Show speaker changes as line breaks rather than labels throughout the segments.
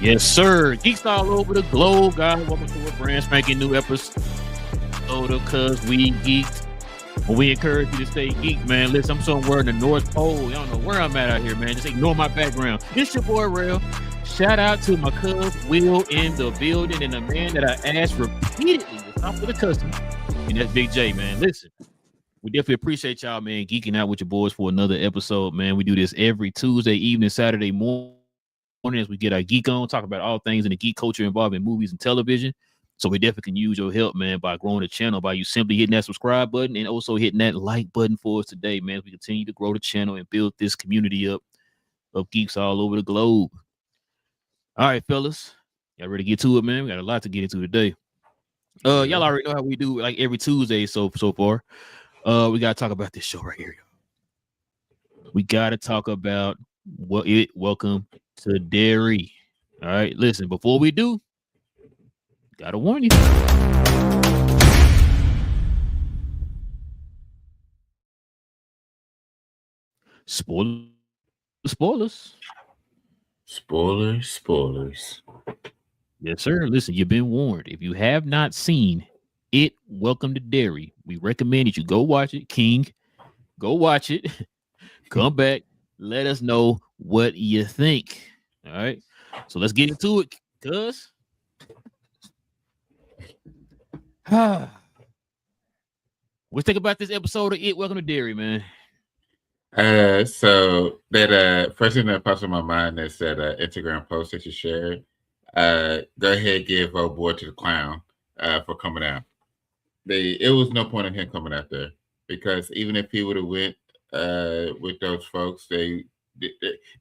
Yes, sir. Geeks all over the globe, guys. Welcome to a brand spanking new episode of Cuz We Geeked. Well, we encourage you to stay geek, man. Listen, I'm somewhere in the North Pole. Y'all know where I'm at out here, man. Just ignore my background. It's your boy, Rail. Shout out to my cuz Will in the building and the man that I asked repeatedly to stop for the customer. And that's Big J, man. Listen, we definitely appreciate y'all, man, geeking out with your boys for another episode, man. We do this every Tuesday evening, Saturday morning as we get our geek on, talk about all things in the geek culture involving movies and television. So we definitely can use your help, man, by growing the channel, by you simply hitting that subscribe button and also hitting that like button for us today, man. As we continue to grow the channel and build this community up of geeks all over the globe. All right, fellas. Y'all ready to get to it, man? We got a lot to get into today. Y'all already know how we do like every Tuesday so far. We gotta talk about this show right here. We gotta talk about Welcome to Derry. All right, listen, before we do, gotta warn you. Spoilers.
Spoilers.
Yes, sir. Listen, you've been warned. If you have not seen it, Welcome to Derry, we recommend that you go watch it. King, go watch it. Come back. Let us know what you think. All right. So let's get into it, cuz. What you think about this episode of It Welcome to Derry, man?
So that first thing that pops in my mind is that Instagram post that you shared. Go ahead, give old boy to the clown for coming out. It was no point in him coming out there because even if he would have went with those folks, they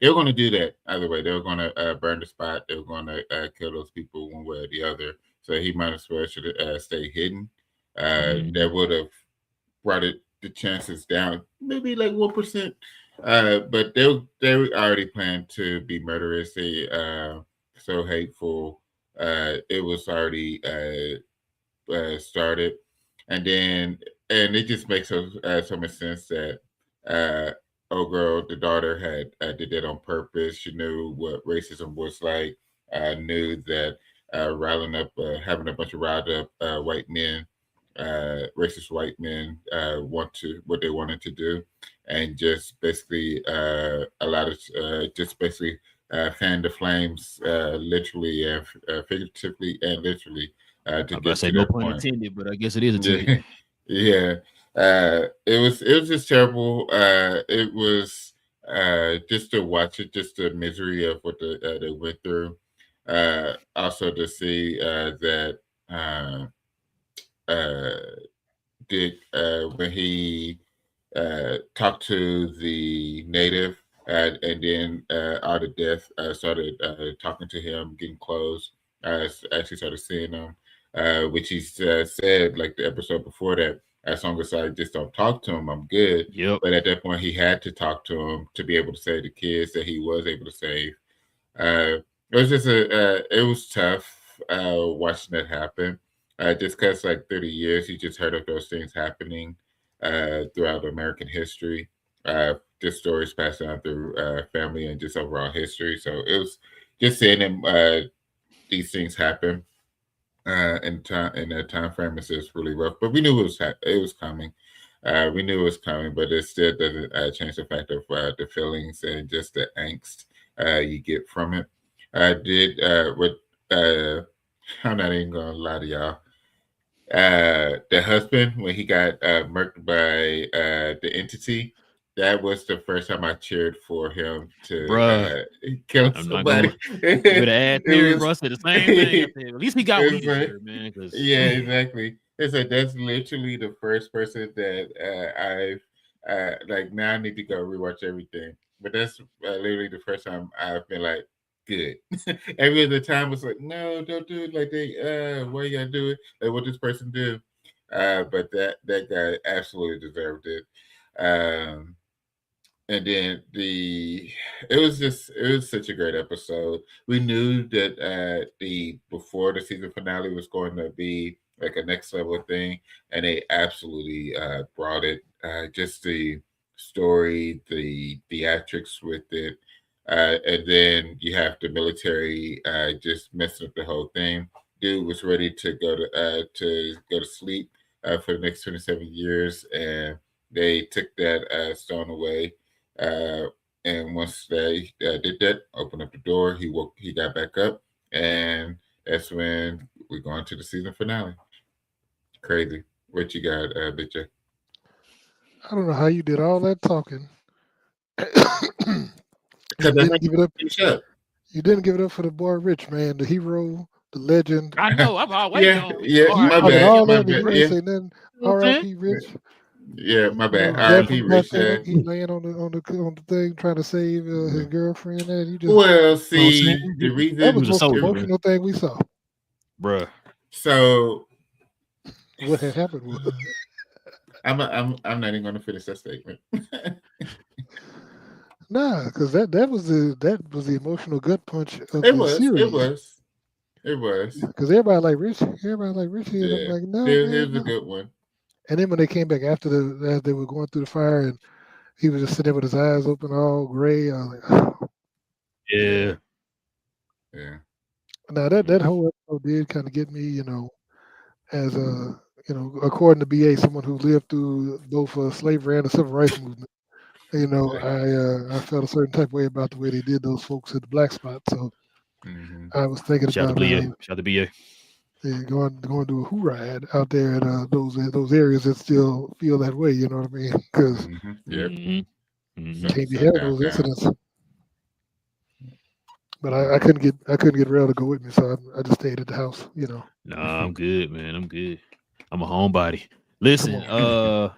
were going to do that either way. They were going to burn the spot. They were going to kill those people one way or the other. So he might as well should have stayed hidden. That would have brought the chances down maybe like 1%. But they already planned to be murderous. They so hateful. It was already started, and it just makes so much sense that old girl, the daughter, had did that on purpose. She knew what racism was like. Knew that riling up, having a bunch of riled up white men, racist white men, what they wanted to do, and just basically allowed it, just basically fan the flames, literally and figuratively and literally. To get
say
to
no
that
pun
point.
intended, but I guess it is intended.
Yeah. It was just terrible. It was just to watch it, just the misery of what they went through. Also to see that Dick, when he talked to the native, and then out of death started talking to him, getting close, actually started seeing him, which he said like the episode before that, as long as I just don't talk to him, I'm good.
Yep.
But at that point, he had to talk to him to be able to save the kids that he was able to save. It was just it was tough watching that happen. Just because like 30 years, you just heard of those things happening throughout American history. Just stories passed down through family and just overall history. So it was just seeing them, these things happen in that time frame is just really rough. But we knew it was coming. We knew it was coming, but it still doesn't change the fact of the feelings and just the angst you get from it. I did what I'm not even gonna lie to y'all. The husband, when he got murked by the entity, that was the first time I cheered for him to kill somebody.
You better add theory, bro. I said the same thing. At least he got what he deserved, man.
Yeah, exactly. It's like that's literally the first person that I've like. Now I need to go rewatch everything, but that's literally the first time I've been like, good. Every other time was like, no, don't do it like they. Why you gotta do it? Like what this person do? But that guy absolutely deserved it. And then it was such a great episode. We knew that the before the season finale was going to be like a next level thing, and they absolutely brought it. Just the story, the theatrics with it, And then you have the military just messing up the whole thing. Dude was ready to go to sleep for the next 27 years, and they took that stone away. And once they did that, opened up the door, he got back up, and that's when we're going to the season finale. Crazy. What you got, Big J?
I don't know how you did all that talking.
Because
and
I
didn't
think
give it up.
finish up.
You didn't give it up for the boy Rich, man, the hero, the legend.
I know. I'm all waiting
Yeah,
on
yeah.
You
My
RIP
talking
bad.
him.
all
My
that, and
bad.
you ain't
Yeah,
say nothing.
You know what I'm saying?
R.I.P. Rich.
yeah. My bad.
Death
R.I.P.
from
Rich.
nothing. He laying on the thing trying to save his girlfriend. And you just
Well,
You know what I'm saying?
see, the
that
He
was
reason,
the
was a
most
soldier, man.
emotional thing we saw.
Bruh.
so
What had happened was
I'm not even going to finish that statement.
nah, because that was the emotional gut punch of
It
the
was, it
series.
was, it was.
Because everybody like Richie, and I'm
Yeah,
like, no,
here's
man,
a
no.
good one.
And then when they came back as they were going through the fire, and he was just sitting there with his eyes open, all gray. I was like, oh.
Yeah,
Yeah.
yeah.
Now that whole episode did kind of get me, as a according to BA, someone who lived through both slavery and the civil rights movement. I felt a certain type of way about the way they did those folks at the black spot. So
Mm-hmm.
I was thinking
Shout out
about
to BA. Shout out to BA.
going to a hoorah out there in those areas that still feel that way. You know what I mean? Because
Mm-hmm. Yep.
Mm-hmm. Mm-hmm.
can't be
So
having those
downtown.
incidents. But I couldn't get Rail to go with me, so I just stayed at the house.
Nah, I'm good, man. I'm good. I'm a homebody.
Come
Listen,
on.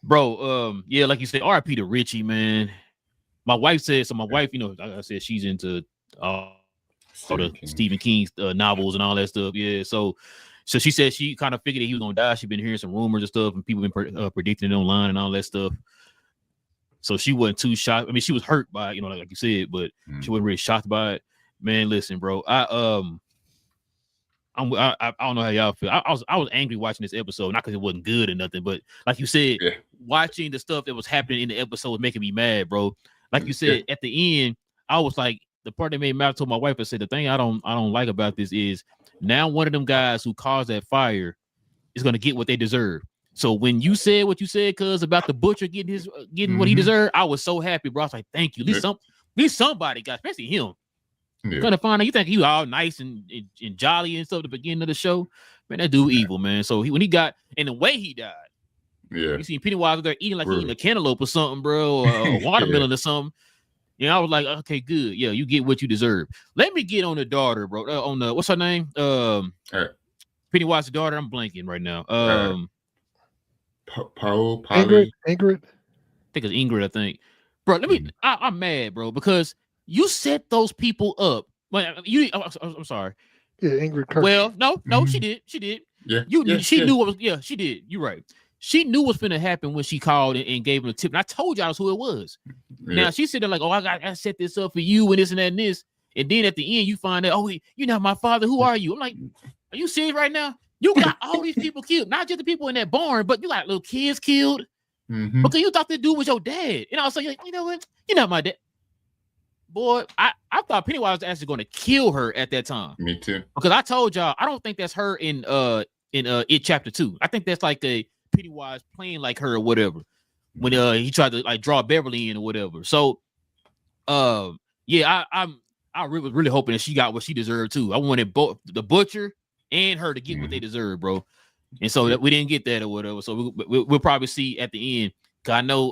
bro, yeah, like you said, RIP to Richie, man. My wife said so. My wife, like I said, she's into all
Stephen
the
King.
Stephen King novels and all that stuff. Yeah, so she said she kind of figured that he was gonna die. She's been hearing some rumors and stuff, and people been predicting it online and all that stuff. So she wasn't too shocked. I mean, she was hurt by it, like you said, but she wasn't really shocked by it. Man, listen, bro, I don't know how y'all feel. I was angry watching this episode, not because it wasn't good or nothing, but like you said,
Yeah.
watching the stuff that was happening in the episode was making me mad, bro. Like you
Yeah.
said, at the end, I was like, the part that made me mad, I told my wife, I said, the thing I don't like about this is now one of them guys who caused that fire is gonna get what they deserve. So when you said what you said, cuz about the butcher getting what he deserved, I was so happy, bro. I was like, thank you. At least somebody got, especially him.
Yeah.
Gonna find out you think he all nice and jolly and stuff at the beginning of the show. Man, that dude evil, man. So when he got and the way he died,
Yeah.
you seen Pennywise there eating like he eating
Brutal.
a cantaloupe or something, bro, or a watermelon or something. I was like, okay, good. Yeah, you get what you deserve. Let me get on the daughter, bro. On the what's her name? Pennywise's daughter. I'm blanking right now.
Polly.
Ingrid.
I think it's Ingrid. I think, bro. I'm mad, bro, because you set those people up. Well, I'm sorry.
Yeah, Ingrid Kirk.
Well, no, she did. She did.
Yeah.
She knew what was. Yeah, she did. You're right. She knew what's gonna happen when she called and gave him a tip. And I told y'all who it was.
Yeah.
Now she's sitting there like, oh, I set this up for you and this and that and this. And then at the end, you find out, oh, you're not my father. Who are you? I'm like, are you serious right now? You got all these people killed, not just the people in that barn, but you got little kids killed because you thought the dude was your dad. And I was like, you know what? You're not my dad. Boy, I thought Pennywise was actually going to kill her at that time.
Me too.
Because I told y'all, I don't think that's her in It Chapter 2. I think that's like a Pennywise playing like her or whatever. When he tried to like draw Beverly in or whatever. So yeah, I was really hoping that she got what she deserved too. I wanted both the butcher and her to get what they deserve, bro. And so that we didn't get that or whatever. So we'll probably see at the end. Cause I know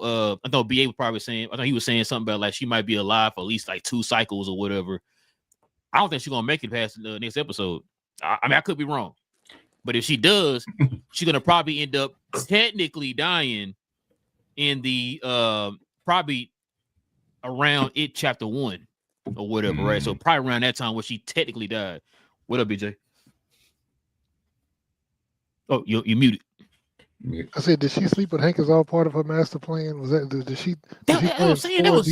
BA was probably saying, I know he was saying something about like she might be alive for at least like 2 cycles or whatever. I don't think she's gonna make it past the next episode. I mean, I could be wrong, but if she does, she's gonna probably end up technically dying in the probably around It Chapter 1 or whatever, right? So probably around that time where she technically died. What up, BJ? Oh, you muted.
I said, did she sleep with Hank as all part of her master plan? Was that did she?
That's what I'm saying. That was.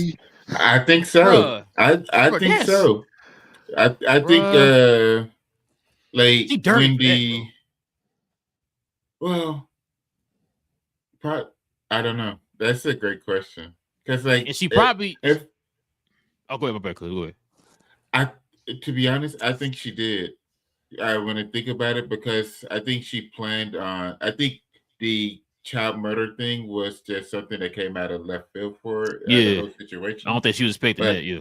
I think so.
Bruh.
I think
yes.
so. I think like
she dirty
Wendy. Well, I don't know. That's a great question because like
and she probably Oh, go ahead, go ahead.
To be honest, I think she did. When I think about it, because I think she planned on. I think the child murder thing was just something that came out of left field for the whole
I
situation.
don't think she was expecting
But
that. Yeah.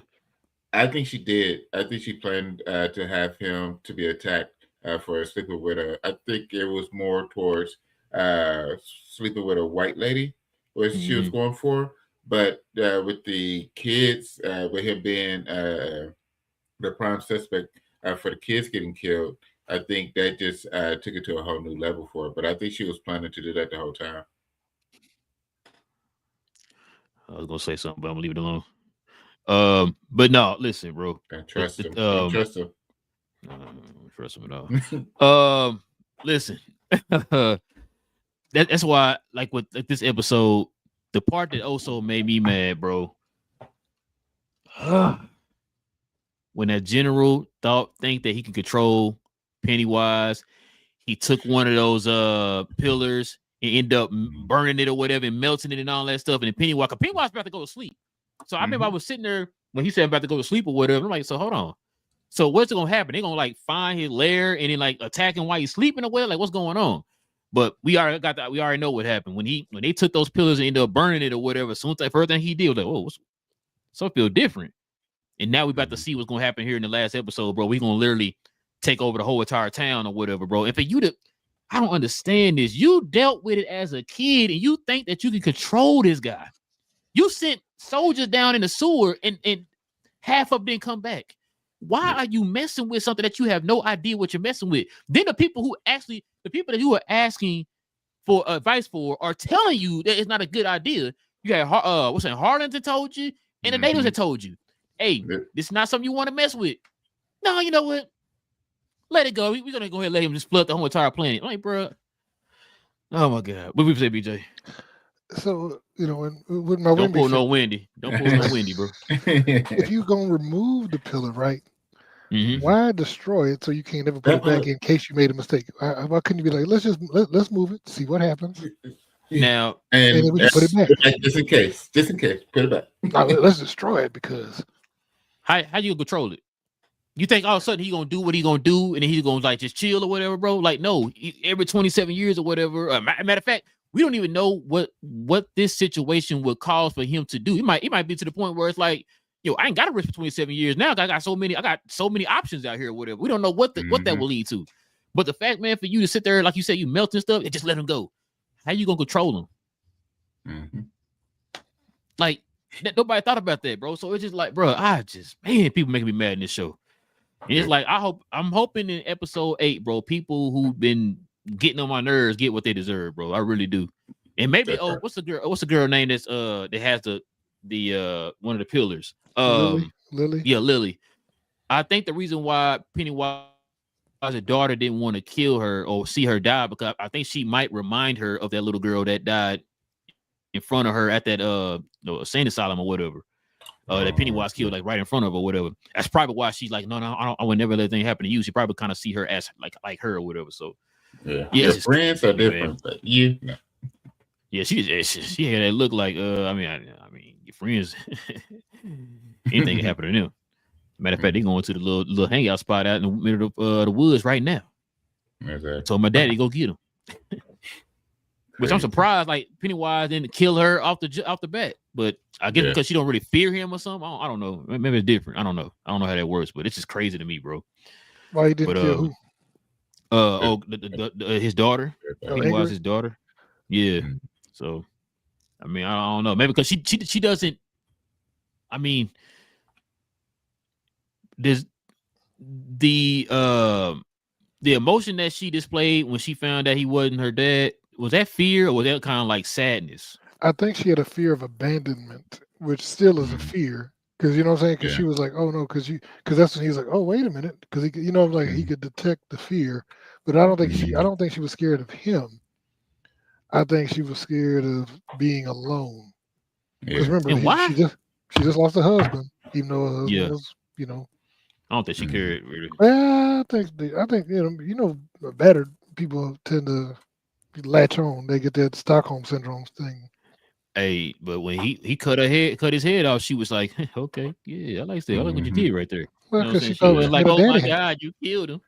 I think she did. I think she planned to have him to be attacked for sleeping with her. I think it was more towards sleeping with a white lady, which she was going for. But with the kids, with him being the prime suspect for the kids getting killed, I think that just took it to a whole new level for her. But I think she was planning to do that the whole time.
I was gonna say something, but I'm gonna leave it alone. But no, listen, bro.
Don't trust him. Don't trust him.
I don't trust him at all. Listen. That's why, like with this episode, the part that also made me mad, bro. When that general think that he can control Pennywise, he took one of those pillars and ended up burning it or whatever and melting it and all that stuff. And then Pennywise about to go to sleep. So I remember I was sitting there when he said about to go to sleep or whatever. I'm like, so hold on. So what's gonna happen? They're gonna like find his lair and then like attack him while he's sleeping or whatever? Like what's going on? But we already know what happened when they took those pillars and ended up burning it or whatever. As soon as the first thing he did was like, oh, something feel different. And now we about to see what's gonna happen here in the last episode, bro. We gonna literally take over the whole entire town or whatever, bro. And for you to, I don't understand this. You dealt with it as a kid, and you think that you can control this guy. You sent soldiers down in the sewer, and half of them didn't come back. Why are you messing with something that you have no idea what you're messing with? Then the people that you are asking for advice for are telling you that it's not a good idea. You got Harlington told you, and the natives that told you, hey, this is not something you want to mess with. No, you know what? Let it go. We're gonna go ahead and let him just flood the whole entire planet. I'm like, bro. Oh my god. What we say, BJ?
So, with my
don't pull no Wendy. Don't pull no Wendy, bro.
If you gonna remove the pillar, right? Why destroy it so you can't ever put it back in case you made a mistake? Why couldn't you be like, let's move it, see what happens?
Now
and then we can put it back.
Just in case, put it back.
No, let's destroy it because
how you control it? You think all of a sudden he gonna do what he gonna do and then he's gonna like just chill or whatever, bro? Like no, every 27 years or whatever. Matter of fact, we don't even know what this situation would cause for him to do. It might be to the point where it's like, I ain't got to risk for 27 years now. I got so many options out here or whatever. We don't know what that will lead to. But the fact, man, for you to sit there, like you said, you melting stuff and just let him go. How you gonna control him? Like nobody thought about that, bro. So it's just like, bro, people making me mad in this show. And it's like I'm hoping in episode 8, bro, people who've been getting on my nerves get what they deserve, bro. I really do. And maybe what's the girl name that's that has the one of the pillars?
Lily.
Yeah, Lily. I think the reason why Pennywise's daughter didn't want to kill her or see her die because I think she might remind her of that little girl that died in front of her at that insane asylum or whatever. That Pennywise killed like right in front of her or whatever. That's probably why she's like, no, I would never let anything happen to you. She probably kind of see her as like her or whatever. So
your friends are different, but you no.
Yeah, she had that look like I mean your friends anything can happen to them. Matter of fact, they going to the little hangout spot out in the middle of the woods right now.
Exactly.
Told my daddy to go get him. Which I'm surprised, like Pennywise didn't kill her off the bat. But I guess because she don't really fear him or something. I don't know. Maybe it's different. I don't know. I don't know how that works, but it's just crazy to me, bro.
Why he didn't kill
who? His daughter. Pennywise, his daughter. Yeah. So, I mean, I don't know. Maybe because she doesn't. I mean, there's the emotion that she displayed when she found out he wasn't her dad. Was that fear or was that kind of like sadness?
I think she had a fear of abandonment, which still is a fear. Because you know what I'm saying? Because she was like, oh no, because that's when he was like, oh wait a minute, because he he could detect the fear, but I don't think she was scared of him. I think she was scared of being alone. Because remember,
why?
She just lost her husband, even though her husband was,
I don't think she cared really.
Well, I think battered people tend to latch on. They get that Stockholm syndrome thing.
Hey, but when he cut his head off, she was like, okay, yeah, I like that. I like what you did right there.
Well,
You know what I'm
because
saying?
she
She
thought
was
she
like,
met her
oh my
daddy.
God, you killed him.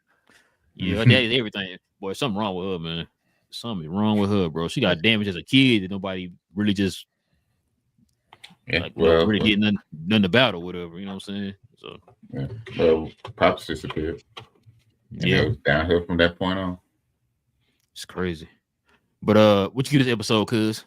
Yeah, her daddy's everything. Boy, something wrong with her, man. Something wrong with her, bro. She got damaged as a kid that nobody really just really did nothing about or whatever. You know what I'm saying? So
well, Pops disappeared. And it was downhill from that point on.
It's crazy. But what you give this episode, cuz?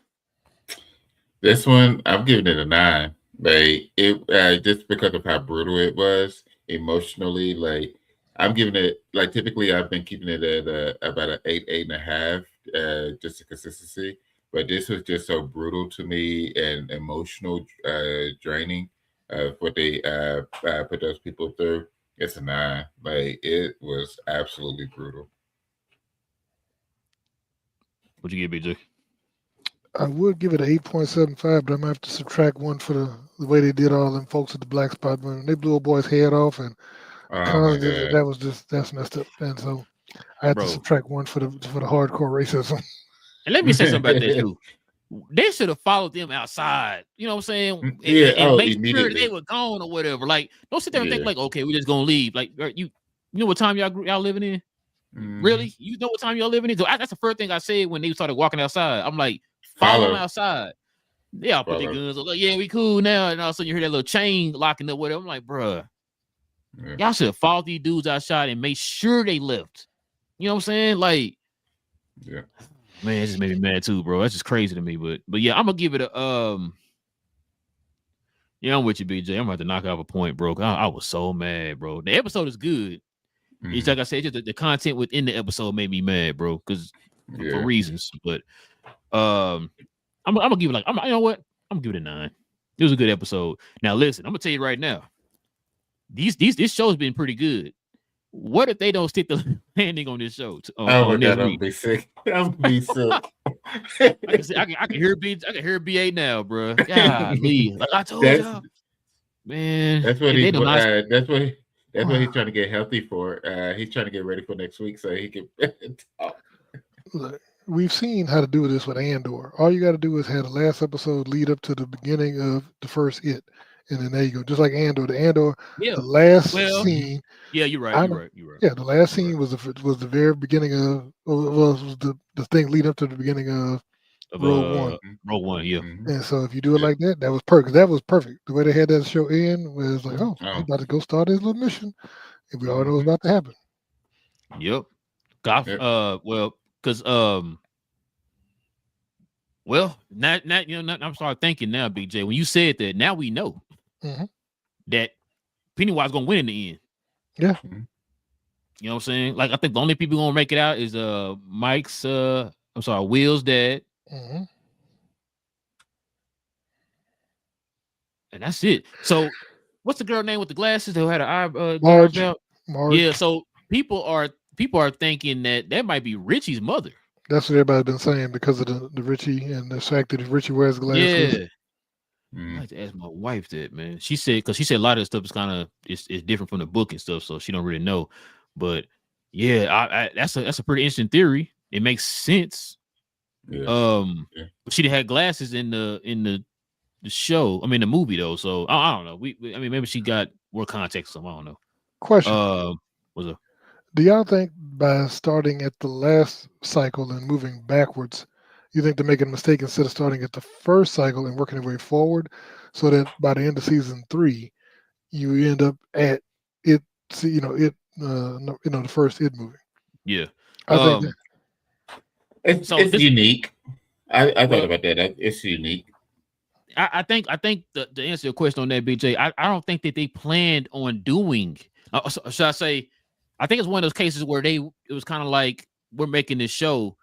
This one, I'm giving it a 9. Like it, just because of how brutal it was emotionally. Like I'm giving it, like typically I've been keeping it at about an 8.5, just a consistency. But this was just so brutal to me and emotional, draining of what they put those people through. It's a 9. Like it was absolutely brutal.
What you give, BJ?
I would give it an 8.75, but I'm gonna have to subtract 1 for the way they did all them folks at the black spot when they blew a boy's head off, and that's messed up. And so I had to subtract 1 for the hardcore racism.
And let me say something about that too. They should have followed them outside. You know what I'm saying?
And
make sure they were gone or whatever. Like, don't sit there and think like, okay, we're just gonna leave. Like, you know what time y'all living in? Really? You know what time y'all living in? So that's the first thing I said when they started walking outside. I'm like, follow them outside. They all put their guns up. Like, yeah, we cool now. And all of a sudden you hear that little chain locking up, whatever. I'm like, bruh, y'all should have followed these dudes outside and made sure they left. You know what I'm saying? Like, man, it just made me mad too, bro. That's just crazy to me. But yeah, I'm gonna give it a yeah, I'm with you, BJ. I'm gonna have to knock off a point, bro. I was so mad, bro. The episode is good. It's like I said, just the content within the episode made me mad, bro, because for reasons. But I'm gonna give it you know what? I'm gonna give it a 9. It was a good episode. Now listen, I'm gonna tell you right now. This show's been pretty good. What if they don't stick the landing on this show?
Oh my God, I'm be sick. I'm be sick.
I can hear BA now, bro. Golly, like I told y'all, man.
That's what he's trying to get healthy for. He's trying to get ready for next week so he can talk.
Look, we've seen how to do this with Andor. All you got to do is have the last episode lead up to the beginning of the first It. And then there you go. Just like Andor. The last scene.
Yeah, you're right. You're right.
Yeah, the last scene was the very beginning of was the thing lead up to the beginning of Rogue One.
Rogue One, yeah.
And so if you do it like that, that was perfect. That was perfect. The way they had that show in was like, he's about to go start his little mission. And we all know what's about to happen.
Yep. I'm starting thinking now, BJ. When you said that, now we know that Pennywise gonna win in the end.
Yeah.
You know what I'm saying? Like, I think the only people gonna make it out is Will's dad. And that's it. So what's the girl name with the glasses that had an eye
Marge.
Yeah, so people are thinking that might be Richie's mother.
That's what everybody's been saying because of the Richie and the fact that Richie wears glasses.
Yeah. I like to ask my wife that, man. She said a lot of the stuff is kind of it's different from the book and stuff, so she don't really know. But yeah, that's a pretty interesting theory. It makes sense. But she had glasses in the show. I mean, the movie though. So I don't know. I mean, maybe she got more context. I don't know.
Question. Do y'all think by starting at the last cycle and moving backwards, you think they're making a mistake instead of starting at the first cycle and working their way forward, so that by the end of season 3, you end up at it? The first It movie.
Yeah,
I think
it's unique. I thought about that. It's unique.
I think to answer your question on that, BJ, I don't think that they planned on doing. Should I say? I think it's one of those cases where it was kind of like, we're making this show,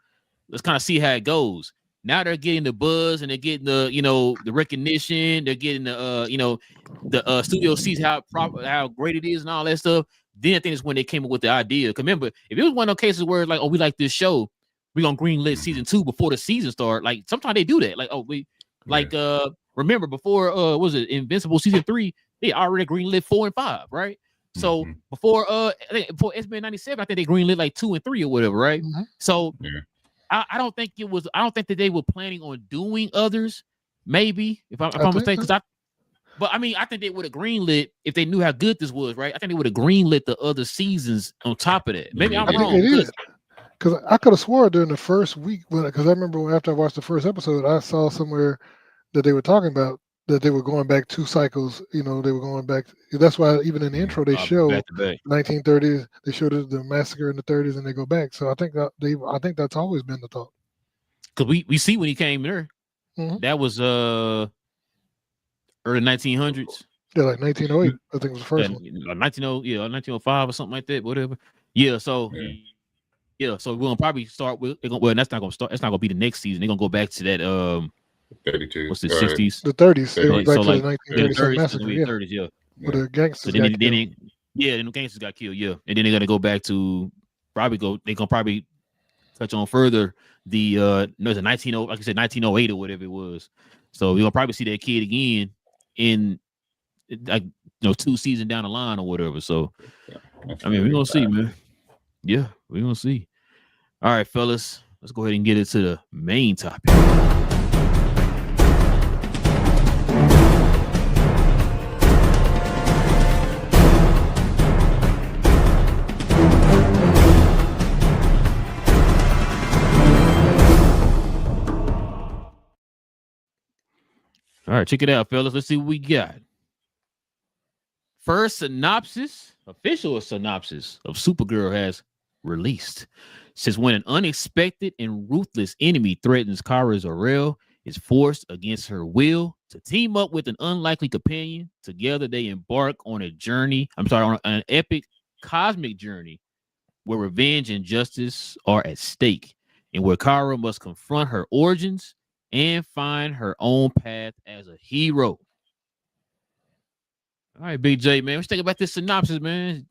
let's kind of see how it goes. Now they're getting the buzz and they're getting the recognition. They're getting the studio sees how great it is and all that stuff. Then I think it's when they came up with the idea. Because remember, if it was one of those cases where it's like, oh, we like this show, we're gonna greenlit season 2 before the season start. Like sometimes they do that. Like, remember before was it Invincible season 3? They already greenlit 4 and 5, right? So before X-Men 97, I think they greenlit like 2 and 3 or whatever, right? So I don't think that they were planning on doing others. maybe if I'm
think
mistaken.
so.
But I mean, I think they would have greenlit if they knew how good this was, right? I think they would have greenlit the other seasons on top of that. Maybe I'm
I think
wrong
they
because
did. Because I could have swore during the first week, because I remember after I watched the first episode, I saw somewhere that they were talking about that they were going back 2 cycles. You know, they were going back. That's why even in the intro they show
back to back.
1930s. They showed the massacre in the 30s, and they go back. So I think I think that's always been the thought.
Because we see when he came there, that was early 1900s.
Yeah, like 1908, I think was the first one.
1905 or something like that, whatever. Yeah, so so we're gonna probably start with. Well, that's not gonna start. That's not gonna be the next season. They're gonna go back to that
32.
what's the 60s?
The 30s. They went back
So
to
like
the
the
1937
30s,
massacre. Yeah,
30s, yeah.
where the
So
gangsters
then,
got killed.
then the gangsters got killed, yeah. And then they're gonna go back to they're gonna probably touch on further the no, it's a 19 like I said 1908 or whatever it was. So we're gonna probably see that kid again in like 2 seasons down the line or whatever. So I mean, we're gonna see, man. Yeah, we're gonna see. All right, fellas, let's go ahead and get into the main topic. All right, check it out, fellas. Let's see what we got. First official synopsis of Supergirl has released. Says when an unexpected and ruthless enemy threatens Kara Zor-El, is forced against her will to team up with an unlikely companion. Together, they embark on on an epic cosmic journey where revenge and justice are at stake, and where Kara must confront her origins and find her own path as a hero. All right, Big J, man. What you think about this synopsis, man?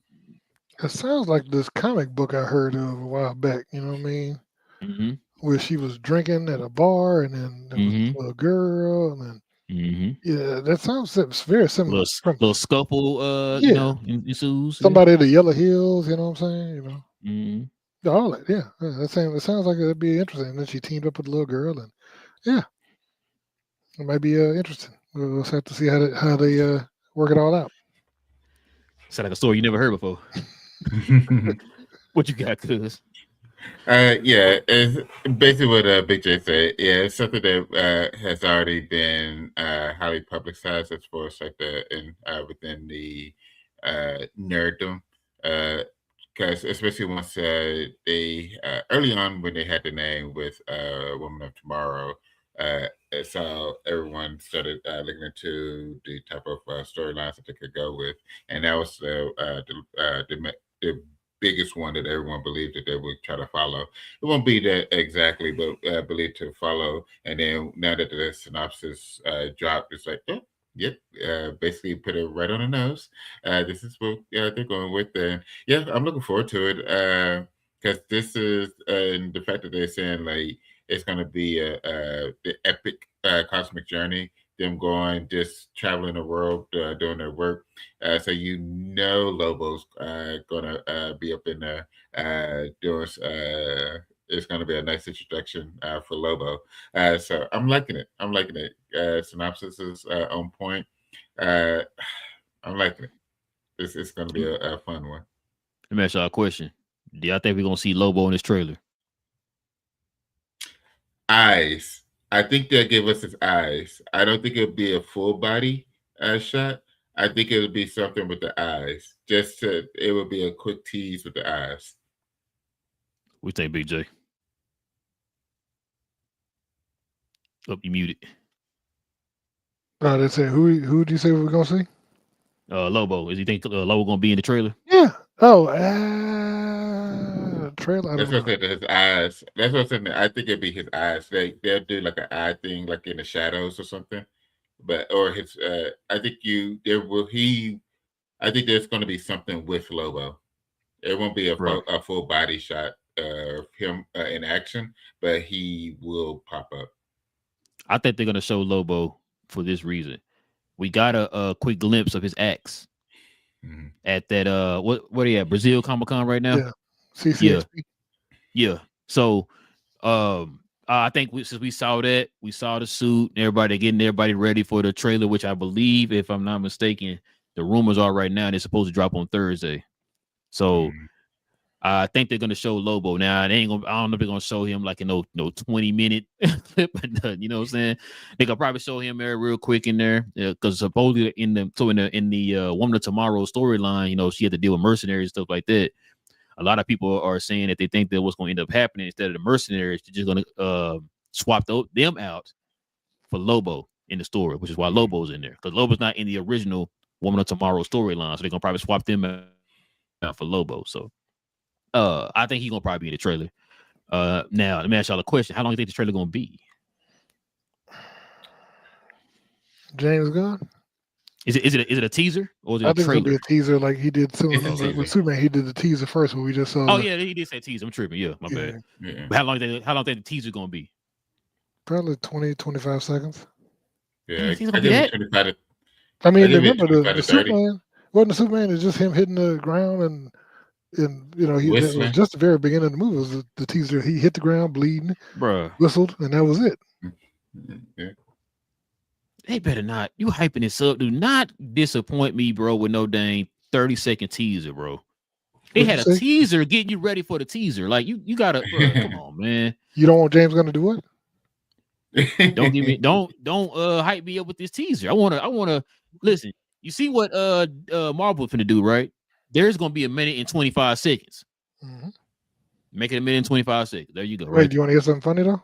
It sounds like this comic book I heard of a while back. You know what I mean?
Mm-hmm.
Where she was drinking at a bar, and then there was a little girl, and then yeah, that sounds very similar.
Little scuffle, ensues.
Somebody in the Yellow Hills, you know what I'm saying? You know, all that. Yeah, it sounds like it'd be interesting. And then she teamed up with a little girl, and yeah, it might be interesting. We'll have to see how they work it all out.
Sound like a story you never heard before. What you got, cuz?
Yeah, it's basically what Big J said. Yeah, it's something that has already been highly publicized as far as like within the nerddom. Because especially once they early on when they had the name with Woman of Tomorrow, so everyone started looking into the type of storylines that they could go with, and that was the biggest one that everyone believed that they would try to follow. It won't be that exactly, but believed to follow. And then now that the synopsis dropped, it's like, oh, yep, basically put it right on the nose. This is what they're going with. And yeah, I'm looking forward to it because this is and the fact that they're saying like it's going to be the epic cosmic journey. Them going just traveling the world doing their work, so Lobo's gonna be up in there doing. It's gonna be a nice introduction for Lobo. So I'm liking it. Synopsis is on point. I'm liking it. It's gonna be a fun one.
Let me ask y'all a question. Do y'all think we're gonna see Lobo in this trailer?
Eyes. I think they'll give us his eyes. I don't think it'll be a full body shot. I think it'll be something with the eyes. It will be a quick tease with the eyes.
We think, Big J. Oh, you muted.
They say who do you say we're gonna see?
Lobo. Is you think Lobo gonna be in the trailer?
Yeah. Oh, trailer.
That's what I said. His eyes. That's what I said. I think it'd be his eyes. They'll do like an eye thing, like in the shadows or something. Or his. I think I think there's going to be something with Lobo. It won't be a full body shot of him in action, but he will pop up.
I think they're gonna show Lobo for this reason. We got a quick glimpse of his axe at that what are you at, Brazil Comic Con right now?
Yeah. CCXP.
Yeah. So I I think since we saw that, we saw the suit, everybody getting everybody ready for the trailer, which I believe, if I'm not mistaken, the rumors are right now they're supposed to drop on Thursday. So I think they're gonna show Lobo. Now they ain't gonna. I don't know if they're gonna show him like no 20-minute clip. You know what I'm saying? They could probably show him there real quick in there because supposedly in the Woman of Tomorrow storyline, you know, she had to deal with mercenaries and stuff like that. A lot of people are saying that they think that what's going to end up happening instead of the mercenaries, they're just going to swap them out for Lobo in the story, which is why Lobo's in there because Lobo's not in the original Woman of Tomorrow storyline, so they're gonna probably swap them out for Lobo. So, I think he's gonna probably be in the trailer. Now let me ask y'all a question: how long do you think the trailer gonna be?
James Gunn.
Is it a teaser or is it
I
a
think it's gonna be
trailer?
a teaser like he did
teaser.
with Superman. He did the teaser first, when we just saw.
Oh yeah, he did say teaser. I'm tripping. Yeah, my bad.
Yeah.
But how long think the teaser gonna be?
Probably 20-25 seconds.
Yeah,
He's gonna be that?
25 to,
I mean,
give it
remember
25
the
to 30.
Superman wasn't the Superman. It's just him hitting the ground and you know that was
Whistling.
just the very beginning of the movie. It was the teaser. He hit the ground, bleeding,
Bruh.
whistled, and that was it.
Yeah.
They better not. You hyping this up. Do not disappoint me, bro, with no dang 30-second teaser, bro. They
What'd
had
you
a
say?
teaser getting you ready for the teaser. Like you gotta, bro, come on, man.
You don't want James Gunn to do what?
Don't give me don't hype me up with this teaser. I wanna listen. You see what Marvel finna do, right? There's gonna be a minute and 25 seconds.
Mm-hmm.
Make it a minute and 25 seconds. There you go.
Wait,
Right.
do you want to hear something funny though?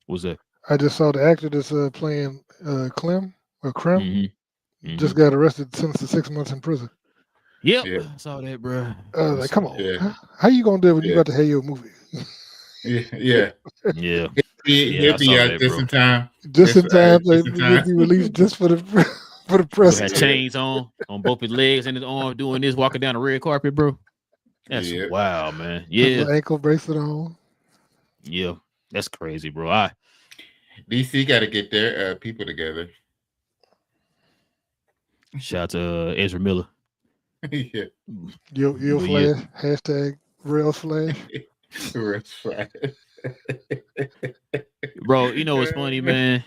What's that?
I just saw the actor that's playing Clem or Krem
Mm-hmm.
just got arrested, sentenced to 6 months in prison.
Yep.
Yeah.
I saw that, bro.
Like, come on,
Yeah.
how you gonna do it when you
Yeah.
about to have your movie?
Yeah.
Yeah.
He'll
I
be
saw
out
that,
just
bro.
in time.
Just in time,
just in
he'll
time.
be released just for the for the
He
press.
had chains on both his legs and his arm, doing this, walking down the red carpet, bro. That's
Yeah.
wow, man.
Put
Yeah.
the ankle bracelet on.
Yeah. That's crazy, bro.
DC got to get their people together.
Shout out to Ezra Miller.
Yeah.
Your
But
flash, hashtag real flash.
Red flag.
bro, you know what's funny, man?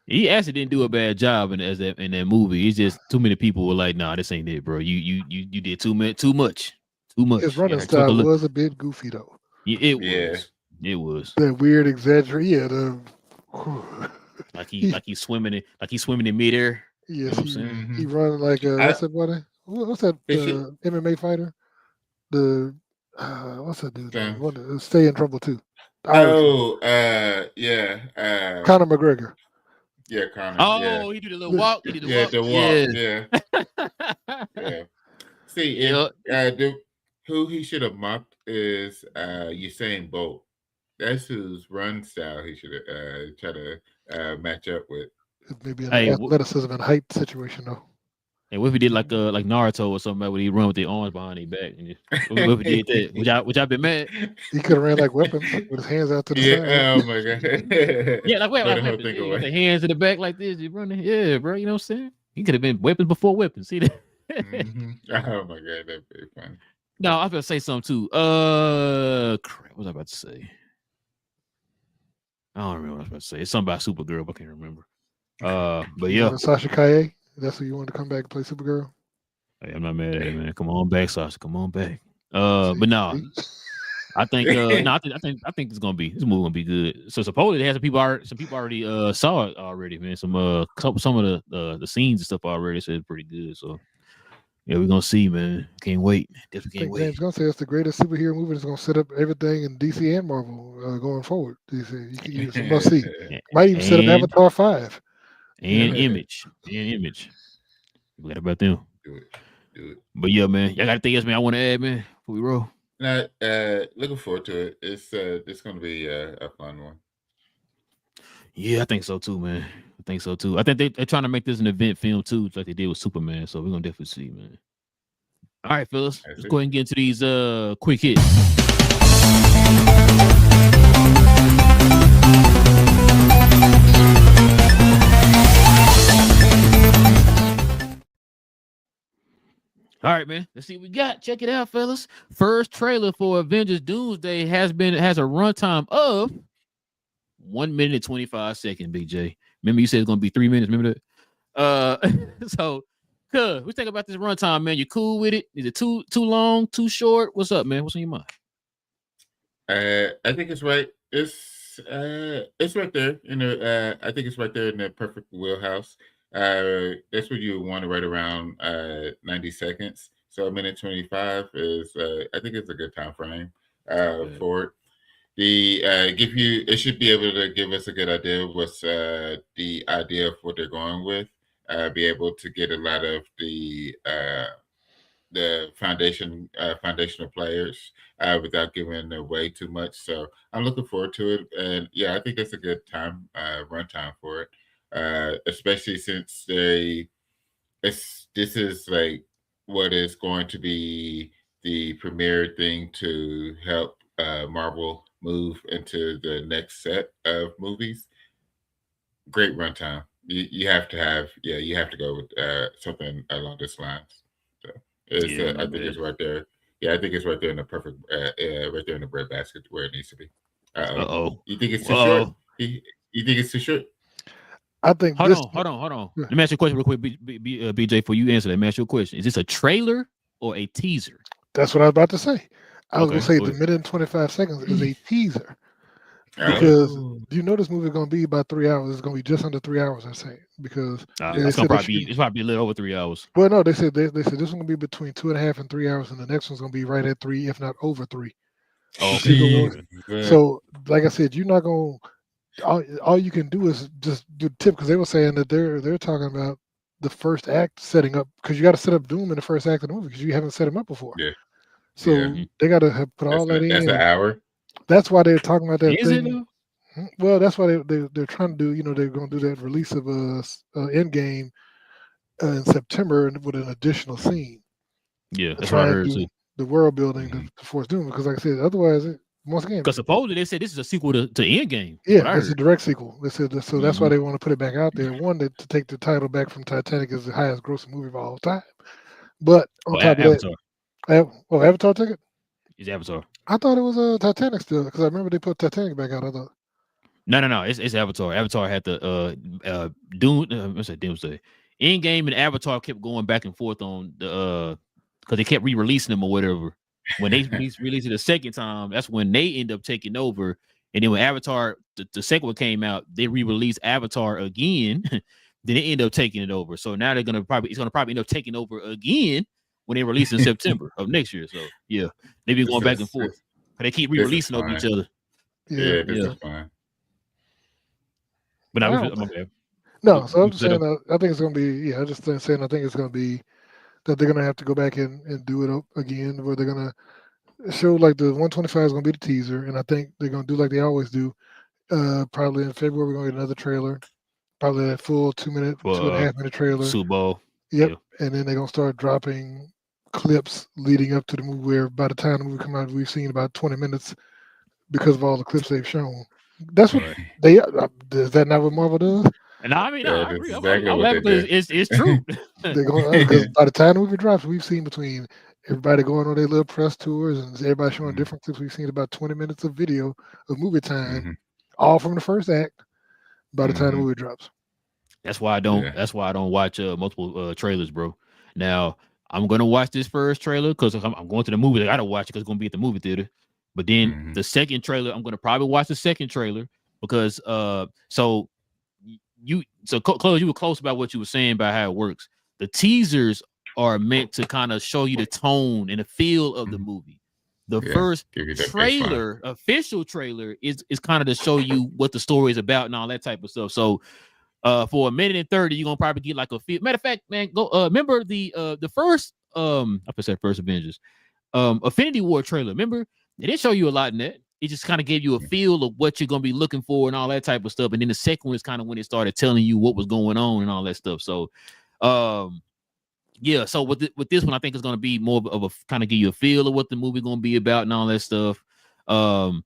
He actually didn't do a bad job in that movie. It's just too many people were like, "Nah, this ain't it, bro. You did too much.
His running
Yeah,
style was a bit goofy though.
It was. It was.
That weird exaggeration.
Like he's swimming in midair.
Yes,
You know
he run like what's that buddy? What's that MMA fighter? The what's that dude? Stay in trouble too.
Yeah.
Conor McGregor.
Yeah, Conor.
Oh, he did a little walk. He did a walk.
The walk. Yeah. See, who he should have mocked is Usain Bolt. That's whose run style he should try to match up with.
Maybe an athleticism and height situation though.
And what if he did like Naruto or something where he run with the arms behind his back? And what if he did that? Would y'all been mad?
He could have ran like weapons with his hands out to the side.
Oh my god.
Yeah, like weapons. With the hands in the back like this, you running. Yeah, bro. You know what I'm saying? He could have been weapons before weapons. See that?
Oh my god, that'd be fun.
No, I was gonna say something too. Crap, what was I about to say? I don't remember what I was about to say. It's something about Supergirl, but I can't remember. But yeah,
Sasha Kaye. That's who you wanted to come back and play Supergirl.
Hey, I'm not mad at it, man. Come on back, Sasha. Come on back. But no, I think I think this movie gonna be good. So supposedly they had some people already saw it already, man. Some of the scenes and stuff already said pretty good. So yeah, we're gonna see, man. Can't wait. Definitely can't wait.
James Gunn says it's the greatest superhero movie that's gonna set up everything in DC and Marvel going forward. DC, you must see. Might even set up Avatar 5.
And Image. We got about them.
Do it.
But yeah, man. Y'all got anything else, man? I want to add, man, before we roll.
Now, looking forward to it. It's gonna be a fun one.
Yeah, I think so too, man. I think they're trying to make this an event film too, like they did with Superman. So we're gonna definitely see, man. All right, fellas. Let's go ahead and get into these quick hits. All right, man. Let's see what we got. Check it out, fellas. First trailer for Avengers Doomsday has a runtime of 1 minute 25 seconds, BJ. Remember you said it's gonna be 3 minutes. Remember that? So cuz we think about this runtime, man. You cool with it? Is it too long, too short? What's up, man? What's on your mind?
I think it's right. It's right there. I think it's right there in the perfect wheelhouse. That's what you want to write around 90 seconds. So a minute 25 is I think it's a good time frame for it. It should be able to give us a good idea of what's the idea of what they're going with. Be able to get a lot of the foundational players without giving away too much. So I'm looking forward to it, and yeah, I think it's a good time runtime for it, especially since this is like what is going to be the premier thing to help Marvel move into the next set of movies. Great runtime. You have to go with something along these lines. So I think it's right there. Yeah, I think it's right there in the perfect, right there in the breadbasket where it needs to be.
Uh-oh.
You think it's too short? You think it's too short?
I think.
Hold on. Let me ask you a question real quick, BJ. Before you answer that, let me ask you a question. Is this a trailer or a teaser?
That's what I was about to say. I was going to say the minute and 25 seconds is a teaser. Because do you know this movie is going to be about 3 hours? It's going to be just under 3 hours, I say. Because
it's probably a little over 3 hours.
Well, no, they said this one's going to be between 2.5 and 3 hours, and the next one's going to be right at 3, if not over 3.
Okay.
So, like I said, you're not going to. All you can do is just do the tip, because they were saying that they're talking about the first act setting up, because you got to set up Doom in the first act of the movie because you haven't set him up before.
Yeah.
So they got to put all that in.
That's an hour.
That's why they're talking about that
Is
thing. Well, that's why they're trying to do. They're going to do that release of Endgame in September with an additional scene.
Yeah, that's what I heard too.
The world building to force Doom, because like I said, otherwise, once again,
because supposedly they said this is a sequel to Endgame.
Yeah, it's a direct sequel. They said so. That's why they want to put it back out there. One, to take the title back from Titanic as the highest grossing movie of all time. But on top of
Avatar.
that, Avatar took it.
It's Avatar.
I thought it was Titanic still, because I remember they put Titanic back out. I thought.
No. It's Avatar. Avatar had the Doomsday. Endgame and Avatar kept going back and forth on the because they kept re-releasing them or whatever. When they released it the second time, that's when they end up taking over. And then when Avatar, the second one came out, they re-released Avatar again. Then they end up taking it over. So now it's gonna probably end up taking over again when they release in September of next year. So yeah, they be going back and forth. They keep re-releasing over each other.
Yeah, this is fine.
But my bad.
No, so I'm just saying I think it's gonna be. Yeah, I just saying I think it's gonna be that they're gonna have to go back and do it again, where they're gonna show like the 125 is gonna be the teaser, and I think they're gonna do like they always do. Probably in February we're gonna get another trailer, probably that full 2.5 minute trailer.
Super Bowl.
Yep, and then they're gonna start dropping clips leading up to the movie, where by the time the movie come out, we've seen about 20 minutes because of all the clips they've shown. That's what they. Is that not what Marvel does?
And I mean, I agree. It's true.
They're going because by the time the movie drops, we've seen between everybody going on their little press tours and everybody showing different clips. We've seen about 20 minutes of video of movie time, all from the first act. By the time the movie drops,
that's why I don't. Yeah. That's why I don't watch multiple trailers, bro. Now I'm gonna watch this first trailer because I'm going to the movie. I gotta watch it because it's gonna be at the movie theater. But then the second trailer, I'm gonna probably watch the second trailer because Chloe, you were close about what you were saying about how it works. The teasers are meant to kind of show you the tone and the feel of the movie. The first trailer, official trailer, is kind of to show you what the story is about and all that type of stuff. So for 1:30, you're gonna probably get like a feel. Matter of fact, man, go remember the first I said first Avengers Infinity War trailer. Remember, they didn't show you a lot in that. It just kind of gave you a feel of what you're gonna be looking for and all that type of stuff. And then the second one is kind of when it started telling you what was going on and all that stuff. So yeah, so with this one, I think it's gonna be more of a kind of give you a feel of what the movie gonna be about and all that stuff. I'm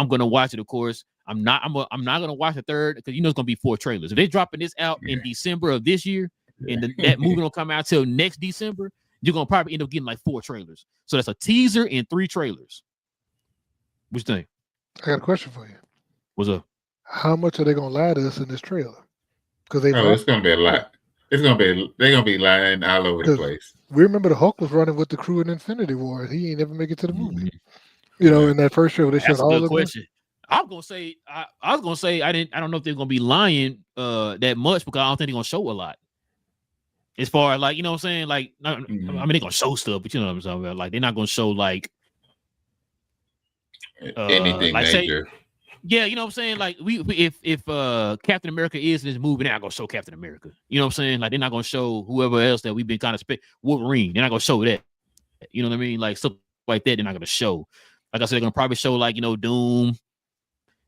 gonna watch it, of course. I'm not gonna watch the third because it's gonna be 4 trailers. If they're dropping this out in December of this year, and that movie don't come out till next December, you're gonna probably end up getting like 4 trailers. So that's a teaser and 3 trailers. What you think?
I got a question for you.
What's up?
how much are they gonna lie to us in this trailer? Because they've
Oh, it's gonna be a lot. They're gonna be lying all over the
because
place.
we remember the Hulk was running with the crew in Infinity War. He ain't never make it to the movie.
Mhm.
You know,
Yeah.
in that first trailer, they showed
That's a
all
good
of them.
question. I was gonna say I don't know if they're gonna be lying that much because I don't think they're gonna show a lot. As far as like, you know what I'm saying? Like, I mean, they're gonna show stuff, but you know what I'm talking about. Like, they're not gonna show like
Anything
like
major.
yeah, you know what I'm saying? Like, if Captain America is in this movie, they're not gonna show Captain America. You know what I'm saying? Like, they're not gonna show whoever else that we've been kind of Wolverine. They're not gonna show that. You know what I mean? Like stuff like that, they're not gonna show. Like I said, they're gonna probably show like, you know, Doom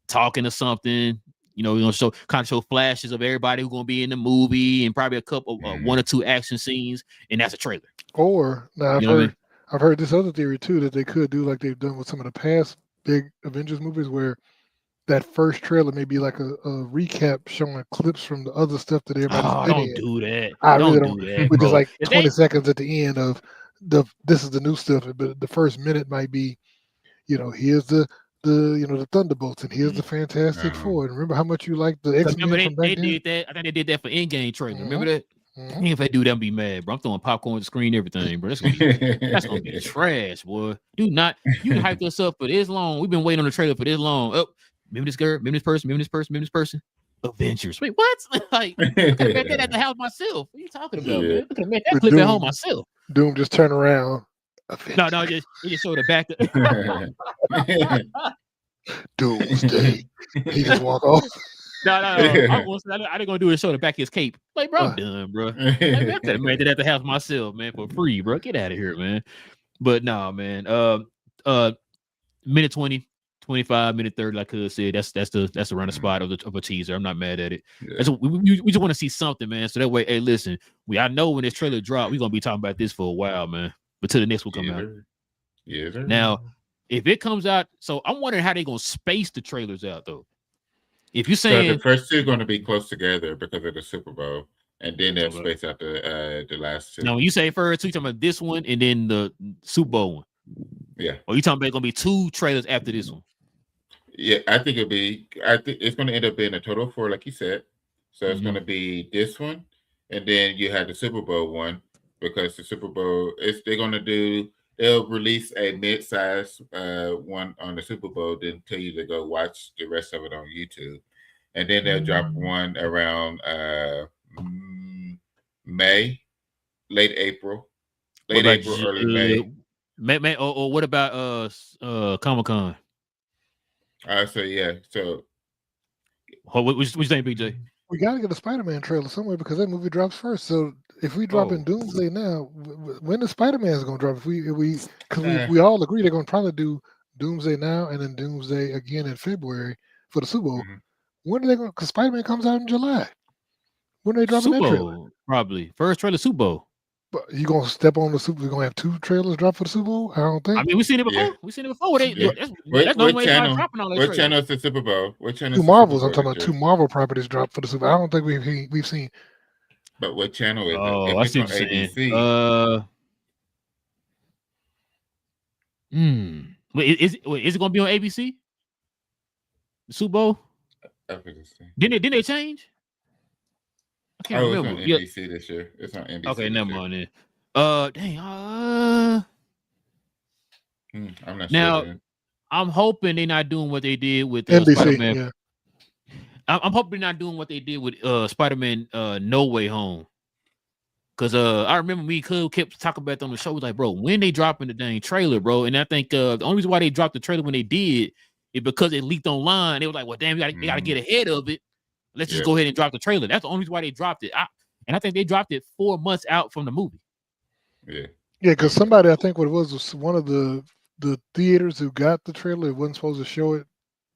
talking to something. You know, we're gonna show flashes of everybody who's gonna be in the movie and probably a couple one or two action scenes, and that's a trailer.
Or now
You know what I mean?
I've heard this other theory too that they could do like they've done with some of the past big Avengers movies, where that first trailer may be like a recap showing clips from the other stuff that everybody's been
don't
in.
do that.
I really
Don't do that,
which is
bro.
like
If
20
they-
seconds at the end of this is the new stuff, but the first minute might be, you know, here's the you know the Thunderbolts and here's the Fantastic Four. And remember how much you liked the X-Men
remember
from back
they
then?
did that. I think they did that for Endgame trailer. Remember that?
Mhm.
Dang, if they do that, I'll be mad, bro. I'm throwing popcorn at the screen, everything, bro. That's gonna be trash, boy. Do not you hyped us up for this long. We've been waiting on the trailer for this long. Oh, remember this girl, remember this person, remember this person, remember this person. Avengers. Wait, what? Like, I could have made that at the house myself. What are you talking about, man? I could have made that
With
clip at home myself.
Doom just turn around.
No, they just showed the back.
Doomsday. He just walk off.
No. I didn't gonna do is show the back of his cape. Like, bro, I'm done, bro. Like, I could have made that at the house myself, man, for free, bro. Get out of here, man. But no, man. Minute 20, 25, minute 30, like I said, that's the running spot of a teaser. I'm not mad at it. Yeah. We just want to see something, man. So that way, hey, listen, I know when this trailer drop, we're gonna be talking about this for a while, man. But till the next will come out.
Yeah.
Now, if it comes out, so I'm wondering how they're gonna space the trailers out though. If you're saying
the first two are going to be close together because of the Super Bowl, and then they'll space out the last two.
Now, when you say first two, you talking about this one and then the Super Bowl one.
Yeah.
Or you talking about gonna be two trailers after this one?
Yeah, I think it's going to end up being a total of 4, like you said. So it's going to be this one, and then you have the Super Bowl one, because the Super Bowl they'll release a mid-size one on the Super Bowl, then tell you to go watch the rest of it on YouTube. And then they'll drop one around May, late April, early May.
May or what about Comic-Con?
So yeah, so
what you think, BJ?
We gotta get a Spider-Man trailer somewhere because that movie drops first. So if we drop in Doomsday now, when the Spider-Man's gonna drop? Because we all agree they're gonna probably do Doomsday now and then Doomsday again in February for the Super Bowl. When are they going? Because Spider-Man comes out in July. When are they dropping that trailer?
Probably first trailer Super Bowl.
But you gonna step on the Super? We're gonna have 2 trailers drop for the Super Bowl? I don't think.
I mean, we've seen it before.
Yeah.
We've seen it before. That's
what channel? What channel is the Super Bowl? What channel?
2 Marvels. I'm talking about 2 Marvel properties drop for the Super Bowl. I don't think we've seen.
But what channel is it?
Oh, I see what you're saying. Is it gonna be on ABC? The Super Bowl? Didn't they change? I can't remember.
It's on NBC this year. It's on NBC.
Okay, never mind then. Dang.
I'm not
now,
sure.
I'm hoping they're not doing what they did with
NBC.
Spider-Man.
Yeah.
I'm hoping they're not doing what they did with Spider-Man No Way Home. Because I remember me kept talking about it on the show. Was like, bro, when they dropping the dang trailer, bro? And I think the only reason why they dropped the trailer when they did is because it leaked online. They were like, well, damn, they got to get ahead of it. Let's just go ahead and drop the trailer. That's the only reason why they dropped it. And I think they dropped it 4 months out from the movie.
Yeah.
Yeah, because somebody, I think what it was one of the theaters who got the trailer, wasn't supposed to show it.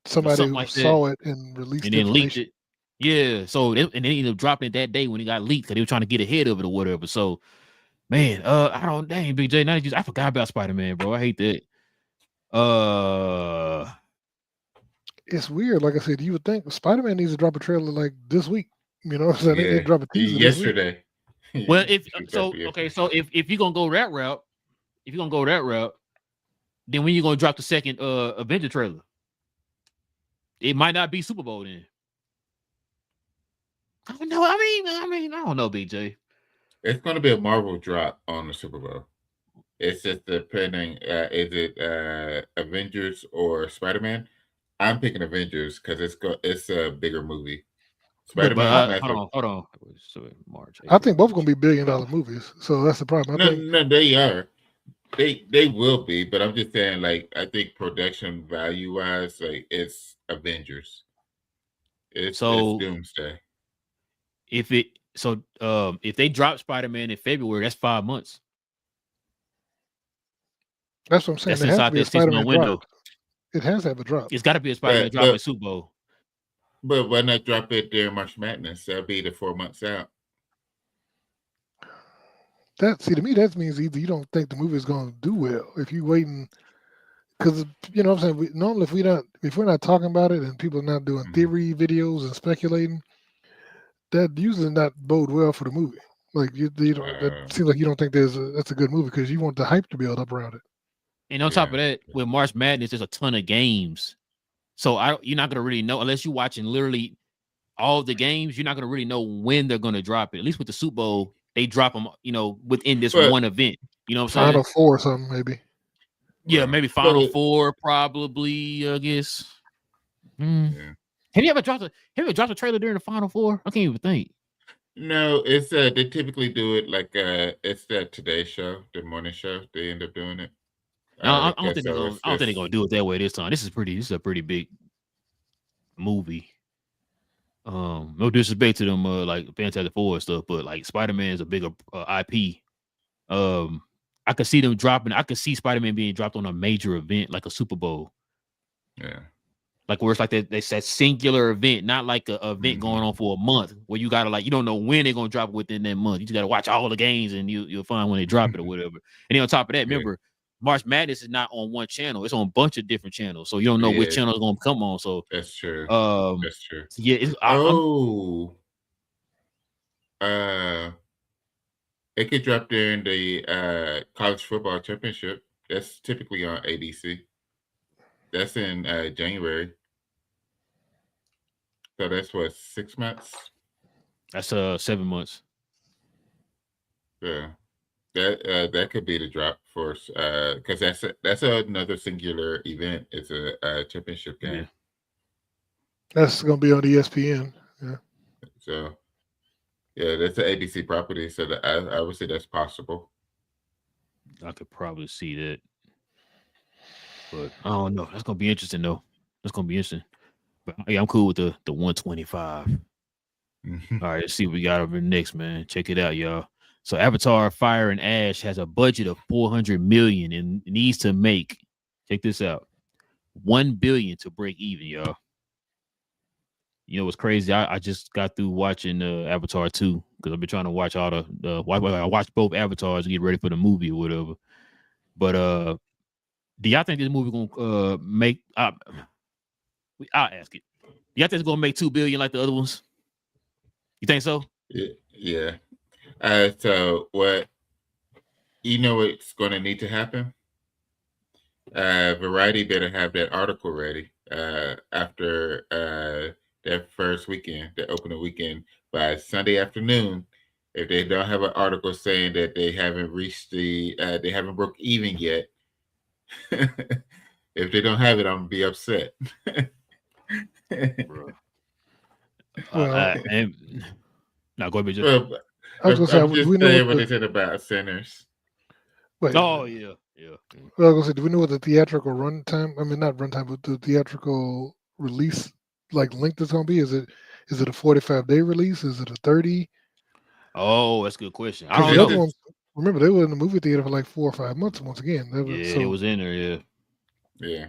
Somebody who saw it and released it. And then leaked it.
Yeah. So they ended up dropping it that day when it got leaked because they were trying to get ahead of it or whatever. So, man, dang, Big J, I forgot about Spider-Man, bro. I hate that.
It's weird. Like I said, you would think Spider-Man needs to drop a trailer like this week. You know what I'm saying?
Yeah.
They drop a teaser
yesterday.
Well, if you're gonna go that route, then when you gonna drop the second Avenger trailer? It might not be Super Bowl then. I don't know. I mean, I don't know, BJ.
It's going to be a Marvel drop on the Super Bowl. It's just depending. Is it Avengers or Spider Man? I'm picking Avengers because it's a bigger movie.
But
Spider Man might.
Hold on. So March,
I
April,
think both
May,
going to be $1 billion
June.
movies. So that's the problem. I
No,
think
no, they are. They will be, but I'm just saying, like, I think production value wise, like, it's Avengers. It's
So
Doomsday.
if they drop Spider-Man in February, that's 5 months.
that's what I'm saying.
That's
There has to
inside
be a
that 6 month
Spider-Man drop.
window.
It has to have a drop.
It's got to be a Spider-Man
But
drop at
but
Super Bowl.
but why not drop it during March Madness? That'll be the 4 months out.
To me that means either you don't think the movie is going to do well if you waiting because you know what I'm saying. Normally if we're not talking about it and people are not doing
Mhm.
theory videos and speculating, that usually not bode well for the movie. Like you don't, that seems like you don't think that's a good movie because you want the hype to build up around it.
And on top of that, with March Madness, there's a ton of games. So you're not gonna really know unless you're watching literally all the games. You're not gonna really know when they're gonna drop it. At least with the Super Bowl, they drop them, within this
But
one event. You know what I'm
Final
saying?
Four or something maybe.
Yeah,
well,
maybe
but
Final Four, probably. I guess.
yeah.
Have you ever dropped a trailer during the Final Four? I can't even think.
No, it's they typically do it like it's that Today Show, the morning show. They end up doing it.
No, I don't
Because
think they're
so
gonna.
it's
I don't think they're
just
gonna do it that way this time. This is a pretty big movie. No disrespect to them, like Fantastic Four and stuff, but like Spider Man is a bigger IP. I could see them dropping. I could see Spider Man being dropped on a major event like a Super Bowl,
yeah.
like where it's like that singular event, not like a event going on for a month where you gotta you don't know when they're gonna drop it within that month. You just gotta watch all the games and you'll find when they drop it or whatever. And then on top of that, remember March Madness is not on one channel; it's on a bunch of different channels, so you don't know which channel is gonna come on. So
that's true. That's true.
Yeah,
it could drop during the college football championship. That's typically on ADC. That's in January. So that's what 6 months.
That's 7 months.
Yeah, that could be the drop for because that's another singular event. It's a championship game.
Yeah.
That's going to be on ESPN. Yeah.
So yeah, that's an ADC property. So I would say that's possible.
I could probably see that, but I don't know. That's gonna be interesting though. That's gonna be interesting. But yeah, I'm cool with the 125. All right, let's see what we got over next, man. Check it out, y'all. So Avatar Fire and Ash has a budget of 400 million and needs to make, check this out, 1 billion to break even, y'all. You know what's crazy? I just got through watching Avatar 2 because I've been trying to watch all I watched both Avatars to get ready for the movie or whatever. But do y'all think this movie gonna make? I'll ask it. Do y'all think it's gonna make 2 billion like the other ones? You think so?
Yeah. So what what's going to need to happen? Variety better have that article ready after their first weekend, the opening weekend, by Sunday afternoon. If they don't have an article saying that they haven't reached they haven't broke even yet, if they don't have it, I'm gonna be upset.
Well,
now go ahead.
Well,
I was
I'm
going to say,
just saying what they said about Sinners.
Wait,
oh yeah.
Well, I was going to say, do we know what the theatrical runtime? I mean, not runtime, but the theatrical release length is going to be? Is it a 45-day release? Is it a 30?
Oh, that's a good question. I
Because
don't
the
know.
other ones, remember, they were in the movie theater for like 4 or 5 months. Once again,
It was in there. Yeah.
Yeah.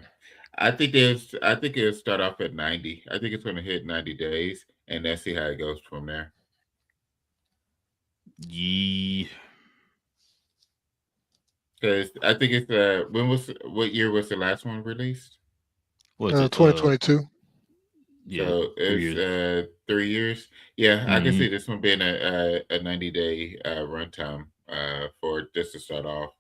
I think it'll start off at 90. I think it's going to hit 90 days, and let's see how it goes from there.
Yeah.
Because I think it's what year was the last one released?
What's it?
2022.
Yeah.
So it's 3 years. Yeah, I can see this one being a 90-day runtime for just to start off.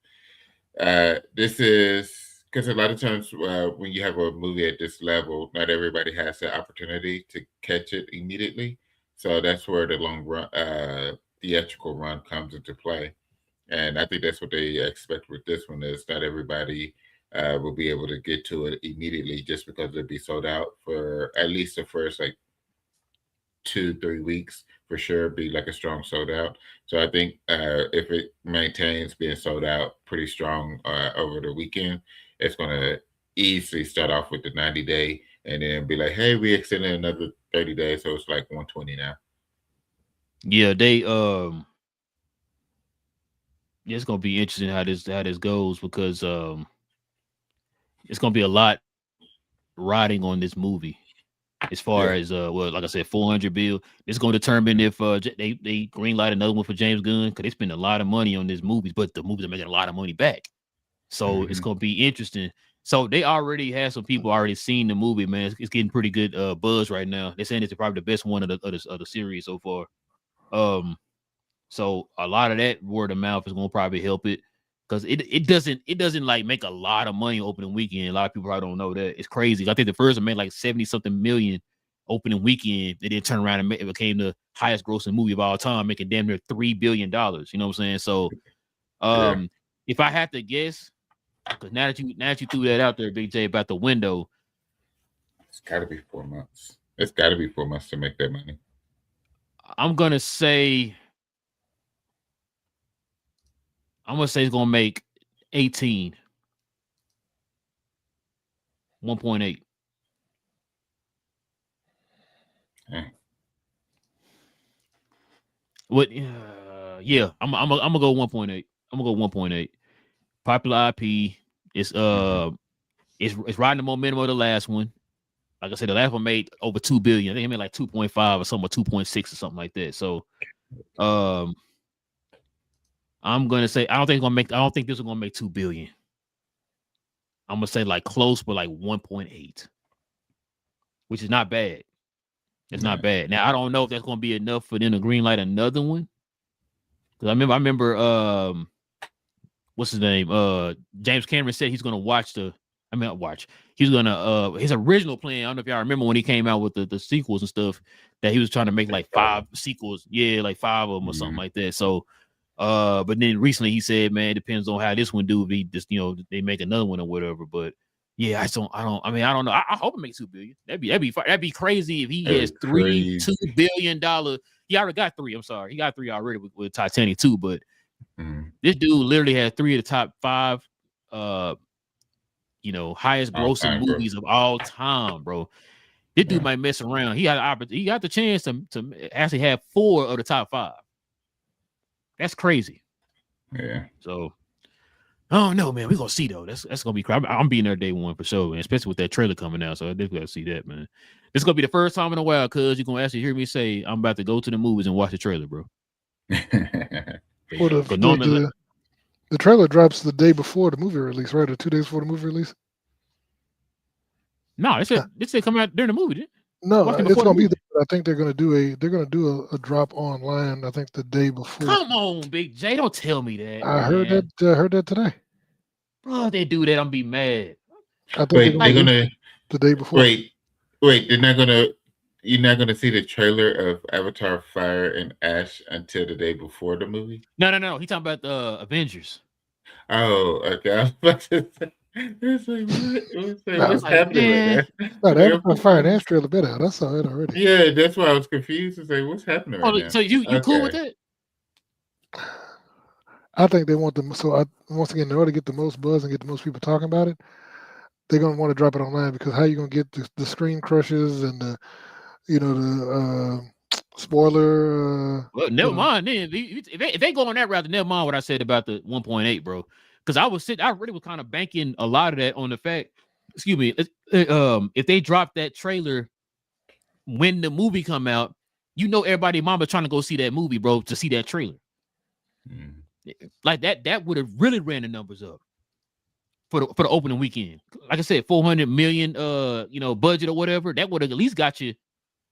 This is because a lot of times when you have a movie at this level, not everybody has the opportunity to catch it immediately. So that's where the long run, theatrical run comes into play. And I think that's what they expect with this one is not everybody will be able to get to it immediately just because it'll be sold out for at least the first like 2-3 weeks for sure. Be like a strong sold out. So I think if it maintains being sold out pretty strong over the weekend, it's going to easily start off with the 90-day and then be like, hey, we extended another 30 days, so it's like 120 now.
Yeah, they it's gonna be interesting how this goes because it's gonna be a lot riding on this movie as far as well, like I said, 400 bill. It's gonna determine if they greenlight another one for James Gunn because they spend a lot of money on this movie, but the movies are making a lot of money back. So it's gonna be interesting. So they already had some people already seen the movie, man. It's getting pretty good buzz right now. They're saying it's probably the best one of the series so far. So a lot of that word of mouth is gonna probably help it because it doesn't like make a lot of money opening weekend. A lot of people probably don't know that. It's crazy. I think the first one made like 70-something million opening weekend. They did turn around and it became the highest grossing movie of all time, making damn near $3 billion. You know what I'm saying? So if I had to guess, because now that you threw that out there, Big J, about the window,
it's got to be 4 months. It's got to be 4 months to make that money.
I'm gonna say it's gonna make 18. 1.8. What? Yeah, I'm gonna go 1.8. I'm gonna go 1.8. Popular IP. It's riding the momentum of the last one. Like I said, the last one made over 2 billion. I think it made like 2.5 or something, or 2.6 or something like that. So, I'm gonna say I don't think this is gonna make 2 billion. I'm gonna say like close, but like 1.8, which is not bad. It's not bad. Now I don't know if that's gonna be enough for them to greenlight another one. Because I remember what's his name? James Cameron said he's gonna he's gonna his original plan. I don't know if y'all remember when he came out with the sequels and stuff, that he was trying to make like 5 sequels. Yeah, like 5 of them or something like that. So but then recently he said, man, it depends on how this one do. If he just, they make another one or whatever. But yeah, I don't know. I hope it makes 2 billion. That'd be crazy if he has $2 billion. He already got 3. I'm sorry, he got 3 already with Titanic 2. But this dude literally had 3 of the top 5, highest grossing movies of all time, bro. This dude might mess around. He got the chance to actually have 4 of the top 5. That's crazy.
Yeah.
So, oh no, man, we're gonna see though. That's gonna be crazy. I'm being there day one for sure, man, especially with that trailer coming out. So I definitely gotta see that, man. This is gonna be the first time in a while, cuz you're gonna actually hear me say I'm about to go to the movies and watch the trailer, bro.
Well, the trailer drops the day before the movie release, right? Or 2 days before the movie release?
No, it said come out during the movie, didn't it?
No, it's gonna be. I think they're gonna do a drop online. I think the day before.
Come on, Big J, don't tell me that.
I heard that today.
Bro, if they do that, I'm be mad.
I think they're gonna
the day before.
Wait, you're not gonna see the trailer of Avatar: Fire and Ash until the day before the movie?
No. He talking about the Avengers.
Oh, okay. I was about to say. What's happening right now?
No, Avatar: Fire and Ash trailer been out. I saw it already.
Yeah, that's why I was confused to say what's happening right now.
So you cool with that?
I think they want them. So once again, in order to get the most buzz and get the most people talking about it, they're gonna want to drop it online, because how you gonna get the screen crushes and the spoiler?
Well, never mind. Then if they go on that route, never mind what I said about the 1.8, bro. Because I really was kind of banking a lot of that on the fact, if they drop that trailer when the movie come out, everybody mama trying to go see that movie, bro, to see that trailer. Like that would have really ran the numbers up for the opening weekend. Like I said, 400 million budget or whatever, that would have at least got you.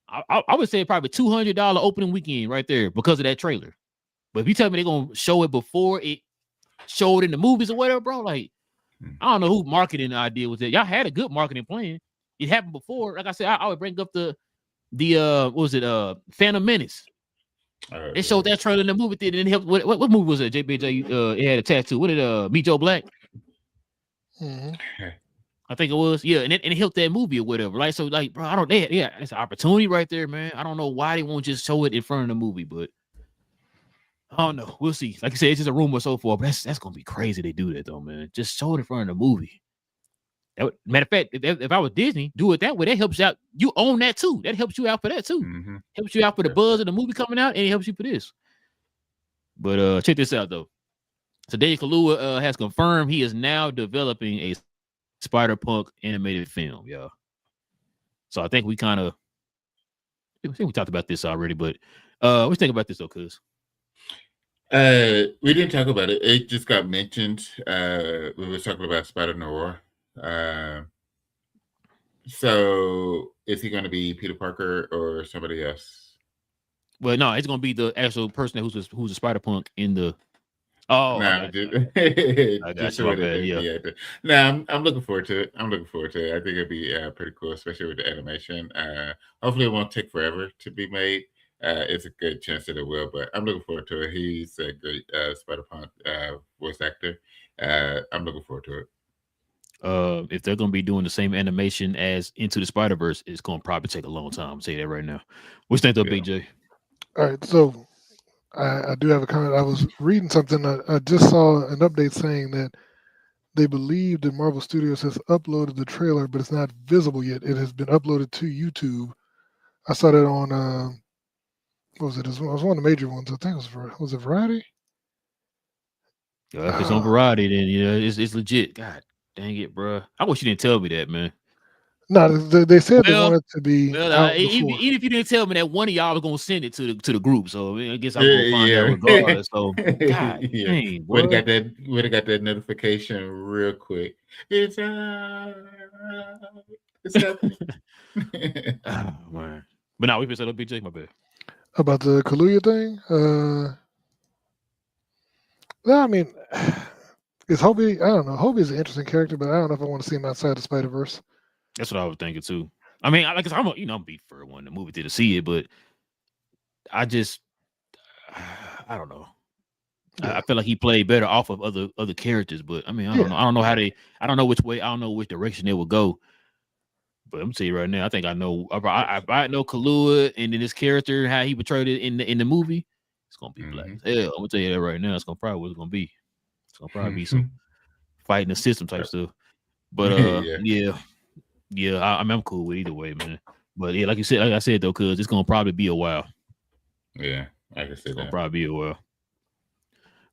I would say probably $200 opening weekend right there because of that trailer. But if you tell me they're gonna show it before it showed in the movies or whatever, bro, like I don't know who marketing idea was that. Y'all had a good marketing plan. It happened before. Like I said, I would bring up the what was it? Phantom Menace. They showed that trailer in the movie theater. And helped. What movie was it? JBJ it had a tattoo. What did Meet Joe Black?
Mhm.
I think it was. Yeah, and it helped that movie or whatever. Like so, like bro, I don't. Yeah, it's an opportunity right there, man. I don't know why they won't just show it in front of the movie, but I don't know. We'll see. Like I said, it's just a rumor so far, but that's gonna be crazy. They do that though, man. Just show it in front of the movie. Matter of fact, if I was Disney, do it that way. That helps you out. You own that too. That helps you out for that too.
Mm-hmm.
Helps you out for the buzz of the movie coming out, and it helps you for this. But check this out though. So Dave Kaluuya has confirmed he is now developing a Spider-Punk animated film, y'all. So I think we kind of we talked about this already, but what do you think about this though, cuz?
We didn't talk about it. It just got mentioned. We were talking about Spider-Noir. So is he going to be Peter Parker or somebody else?
Well, no, it's going to be the actual person who's a Spider-Punk in the. Oh,
no,
I got you. My bad, yeah.
No, I'm looking forward to it. I think it'll be pretty cool, especially with the animation. Hopefully, it won't take forever to be made. It's a good chance that it will, but I'm looking forward to it. He's a great Spider-Punk voice actor. I'm looking forward to it.
If they're going to be doing the same animation as Into the Spider-Verse, it's going to probably take a long time. I'll say that right now. What you think though, BJ?
All right, so I do have a comment. I was reading something. I just saw an update saying that they believe that Marvel Studios has uploaded the trailer, but it's not visible yet. It has been uploaded to YouTube. I saw that on what was it? It was one of the major ones. I think it was it Variety?
If it's on Variety, then it's legit. God dang it, bro! I wish you didn't tell me that, man.
No, they said they wanted to be out
even if you didn't tell me that, one of y'all was gonna send it to the group. So I guess I'm gonna find out regardless. So God dang,
would have got that notification real quick. It's happening.
Oh, man. But now we can set up BJ, my bad.
About the Kaluuya thing. I mean, is Hobie? I don't know. Hobie's an interesting character, but I don't know if I want to see him outside the Spider-Verse.
That's what I was thinking too. I mean, I'm beat for one the movie to see it, but I don't know. Yeah. I feel like he played better off of other characters, but I mean, I don't know. I don't know which way. I don't know which direction it will go. But I'm gonna tell you right now, I think I know. I know Kaluuya, and then this character, how he portrayed it in the movie, it's gonna be black as hell. I'm gonna tell you that right now. It's gonna probably what it's gonna be. It's gonna probably be some fighting the system type stuff. But I'm cool with either way, man. But yeah, like I said though, cuz it's gonna probably be a while.
Yeah, I can see that.
It's gonna probably be a while.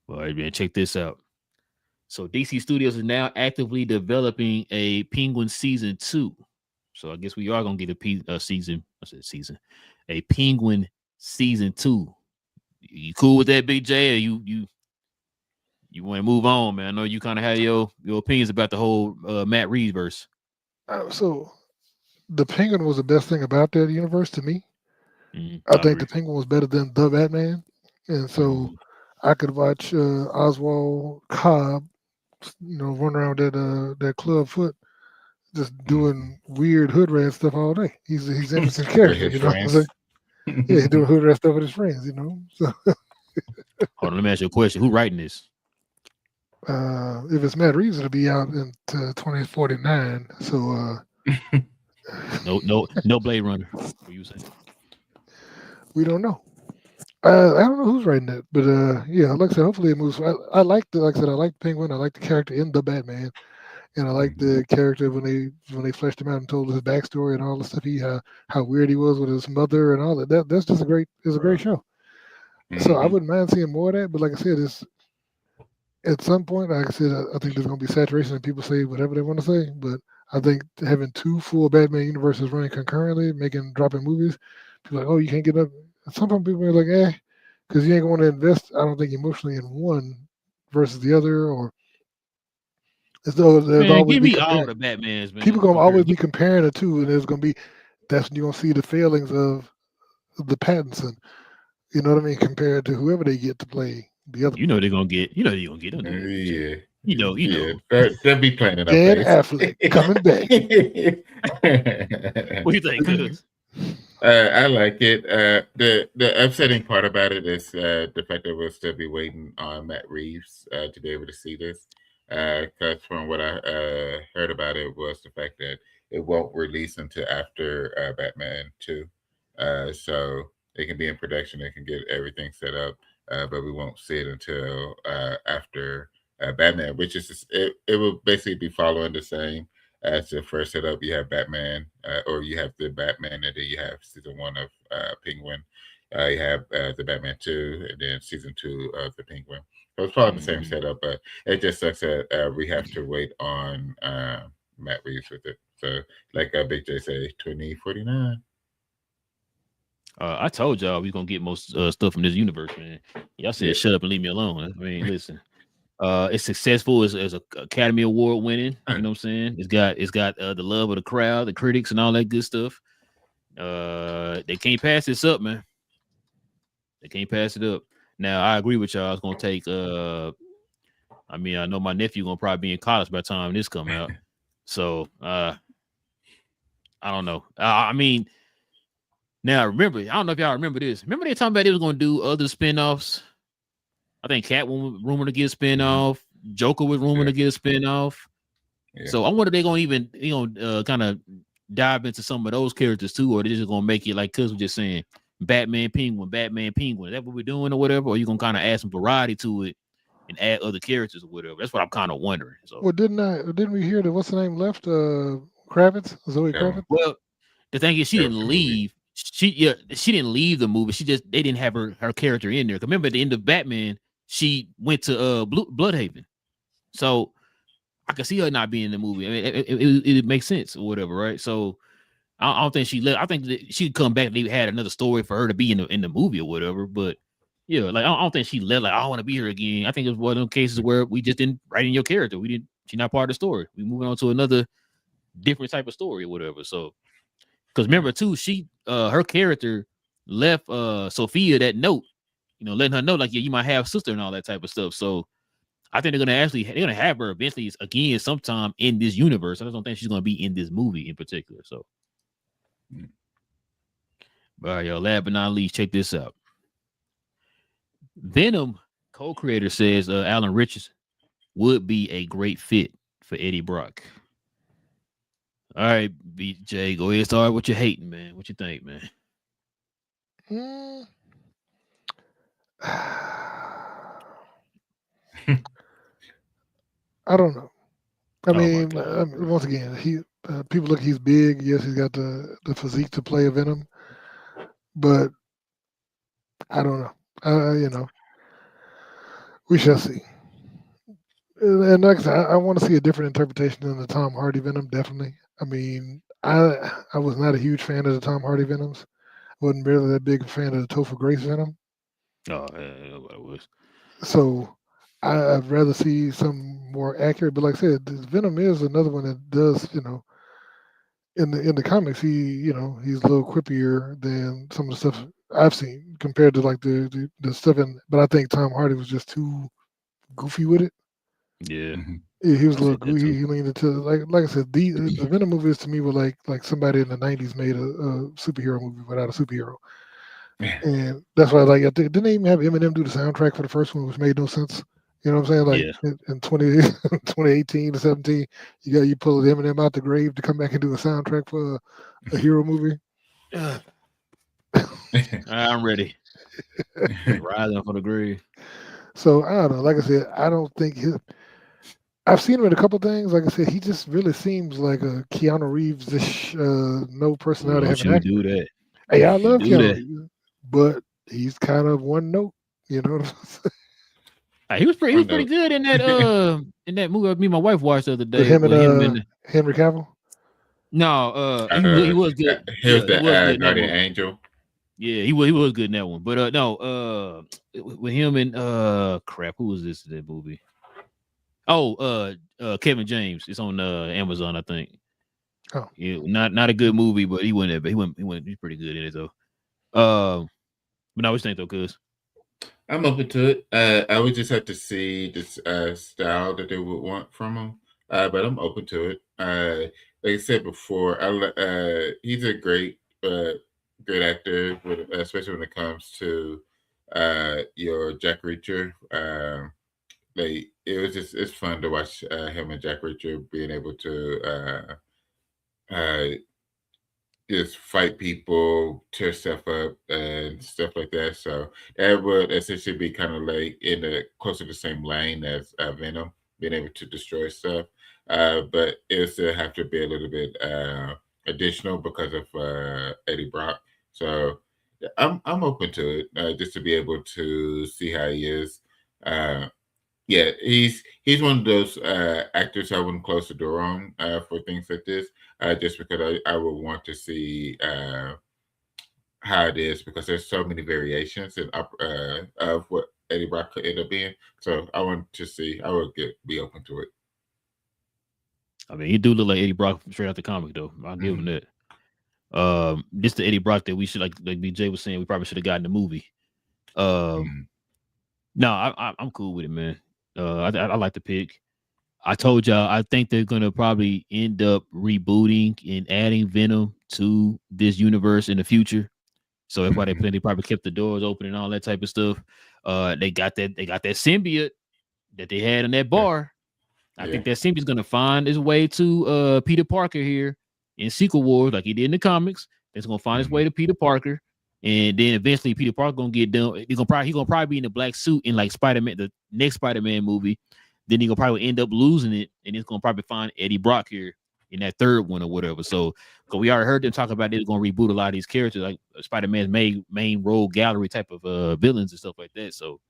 All right, man, check this out. So DC Studios is now actively developing a Penguin season 2. So I guess we are gonna get a Penguin season 2. You cool with that, Big J? Or you want to move on, man? I know you kind of had your opinions about the whole Matt Reeves verse.
So the Penguin was the best thing about that universe to me. I think the Penguin was better than the Batman, and so I could watch Oswald Cobb, run around that club foot, just doing weird hood rat stuff all day. He's an interesting character, you know. Yeah, he's doing hood rat stuff with his friends, you know. So
hold on, let me ask you a question. Who writing this?
If it's Matt Reeves, it'll be out into 2049. So
no Blade Runner. What you saying?
We don't know. I don't know who's writing that, but yeah, like I said, hopefully it moves. I like Penguin. I like the character in the Batman, and I like the character when they fleshed him out and told his backstory and all the stuff. How weird he was with his mother and all that. That's just a great show. So I wouldn't mind seeing more of that, but like I said, it's at some point. Like I said, I think there's going to be saturation and people say whatever they want to say, but I think having 2 full Batman universes running concurrently, dropping movies, people are like, oh, you can't get up. Sometimes people are like, because you ain't going to invest, I don't think, emotionally in one versus the other, or as though there's always
give me all the Batmans, man.
People gonna always be comparing the two, and there's gonna be that's when you're gonna see the failings of the Pattinson. You know what I mean? Compared to whoever they get to play the other.
You know they're gonna get. You know they're gonna get under.
Yeah.
You know.
They'll be playing it up.
Dan Affleck coming back.
What do you think, cuz?
I like it. The upsetting part about it is the fact that we'll still be waiting on Matt Reeves to be able to see this. Because from what I heard about it was the fact that it won't release until after Batman 2. So it can be in production, it can get everything set up, but we won't see it until after Batman, which is it will basically be following the same as the first setup. You have Batman, or you have the Batman, and then you have season one of Penguin. You have the Batman 2, and then season 2 of the Penguin. So it's following the same setup, but it just sucks that we have to wait on Matt Reeves with it. So, like Big J say, 2049.
I told y'all we gonna get most stuff from this universe, man. Y'all said shut up and leave me alone. I mean, listen. It's successful as a Academy Award winning. You know what I'm saying? It's got the love of the crowd, the critics, and all that good stuff. They can't pass this up, man. They can't pass it up. Now I agree with y'all. It's gonna take. I mean, I know my nephew gonna probably be in college by the time this come out. So I don't know. I mean, now remember, I don't know if y'all remember this. Remember they talking about they was gonna do other spinoffs. I think Catwoman was rumored to get a spinoff. Joker was rumored to get a spinoff. So I wonder if they're gonna even kind of dive into some of those characters too, or they're just gonna make it like Cuz was just saying Batman Penguin. Is that what we're doing or whatever? Or you gonna kind of add some variety to it and add other characters or whatever? That's what I'm kind of wondering. So
Well, didn't we hear that what's the name left? Kravitz, Zoe Kravitz.
Well, the thing is, she didn't leave. She didn't leave the movie. They didn't have her character in there. Remember at the end of Batman, she went to Bloodhaven. So I can see her not being in the movie. I mean, it makes sense or whatever, right? So I don't think she left. I think that she'd come back and they had another story for her to be in the movie or whatever. But yeah, like I don't think she left. Like I want to be here again. I think it was one of those cases where we just didn't write in your character. We didn't. She's not part of the story. We moving on to another different type of story or whatever. So because remember too, she her character left Sophia that note, letting her know like you might have a sister and all that type of stuff. So I think they're gonna have her eventually again sometime in this universe. I just don't think she's gonna be in this movie in particular. So, all right, yo, last but not least, check this out. Venom co-creator says Alan Richardson would be a great fit for Eddie Brock. All right, BJ, go ahead, start what you're hating, man. What you think, man?
I don't know. I mean, once again, people look. He's big. Yes, he's got the physique to play a Venom, but I don't know. We shall see. And like I said, I want to see a different interpretation than the Tom Hardy Venom. Definitely. I mean, I was not a huge fan of the Tom Hardy Venoms. Wasn't really that big a fan of the Topher Grace Venom.
Oh, I was.
So I'd rather see some more accurate. But like I said, this Venom is another one that does, in the comics, he's a little quippier than some of the stuff I've seen compared to like the stuff in. But I think Tom Hardy was just too goofy with it.
Yeah.
He was a little goofy. He leaned into like I said, the Venom movies to me were like somebody in the '90s made a superhero movie without a superhero. And that's why, like, didn't they even have Eminem do the soundtrack for the first one, which made no sense? You know what I'm saying? Like in 2018 to 17, you pull Eminem out the grave to come back and do a soundtrack for a hero movie.
I'm ready. Rising from the grave.
So I don't know. Like I said, I don't think I've seen him in a couple things. Like I said, he just really seems like a Keanu Reeves-ish, no personality.
Don't you do that?
Hey, I love Keanu Reeves, but he's kind of one note. You know what I'm saying?
He was pretty good in that movie me and my wife watched the other day.
With him and Henry Cavill.
No, he was good.
He was the Guardian Angel.
Yeah, he was good in that one. But no, with him and crap, who was this in that movie? Oh, Kevin James. It's on Amazon, I think.
Oh,
yeah, not a good movie, but he went there. But he's pretty good in it though. But now what you think though, cuz?
I'm open to it. I would just have to see this style that they would want from him. But I'm open to it. Like I said before, he's a great good actor, especially when it comes to your Jack Reacher. It's fun to watch him and Jack Reacher being able to just fight people, tear stuff up, and stuff like that. So that would essentially be kind of like in the close to the same lane as Venom, being able to destroy stuff. But it still have to be a little bit additional because of Eddie Brock. So I'm open to it just to be able to see how he is. Yeah, he's one of those actors I wouldn't close the door on for things like this, just because I would want to see how it is, because there's so many variations of what Eddie Brock could end up being. So I want to see. I would be open to it.
I mean, he do look like Eddie Brock straight out the comic, though. I'll give him that. This the Eddie Brock that we should like BJ was saying. We probably should have gotten the movie. No, I'm cool with it, man. I like the pick. I told y'all I think they're gonna probably end up rebooting and adding Venom to this universe in the future. So that's why they probably kept the doors open and all that type of stuff. They got that symbiote that they had in that bar. I think that symbiote's gonna find his way to Peter Parker here in Secret Wars, like he did in the comics. It's gonna find his way to Peter Parker. And then eventually Peter Parker gonna get done. He's gonna probably be in the black suit in like Spider-Man, the next Spider-Man movie. Then he gonna probably end up losing it, and he's gonna probably find Eddie Brock here in that third one or whatever. So, because we already heard them talk about they're gonna reboot a lot of these characters, like Spider-Man's main role gallery type of villains and stuff like that. So,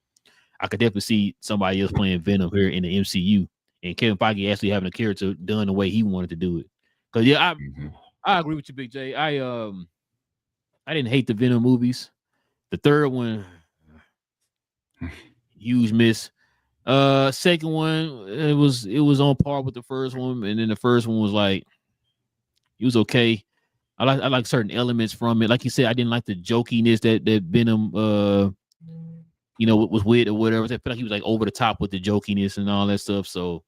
I could definitely see somebody else playing Venom here in the MCU, and Kevin Feige actually having a character done the way he wanted to do it. Because I agree with you, Big J. I didn't hate the Venom movies. The third one, huge miss. Second one, it was on par with the first one, and then the first one was like, it was okay. I like certain elements from it. Like you said, I didn't like the jokiness that Venom was with or whatever. I feel like he was like over the top with the jokiness and all that stuff. So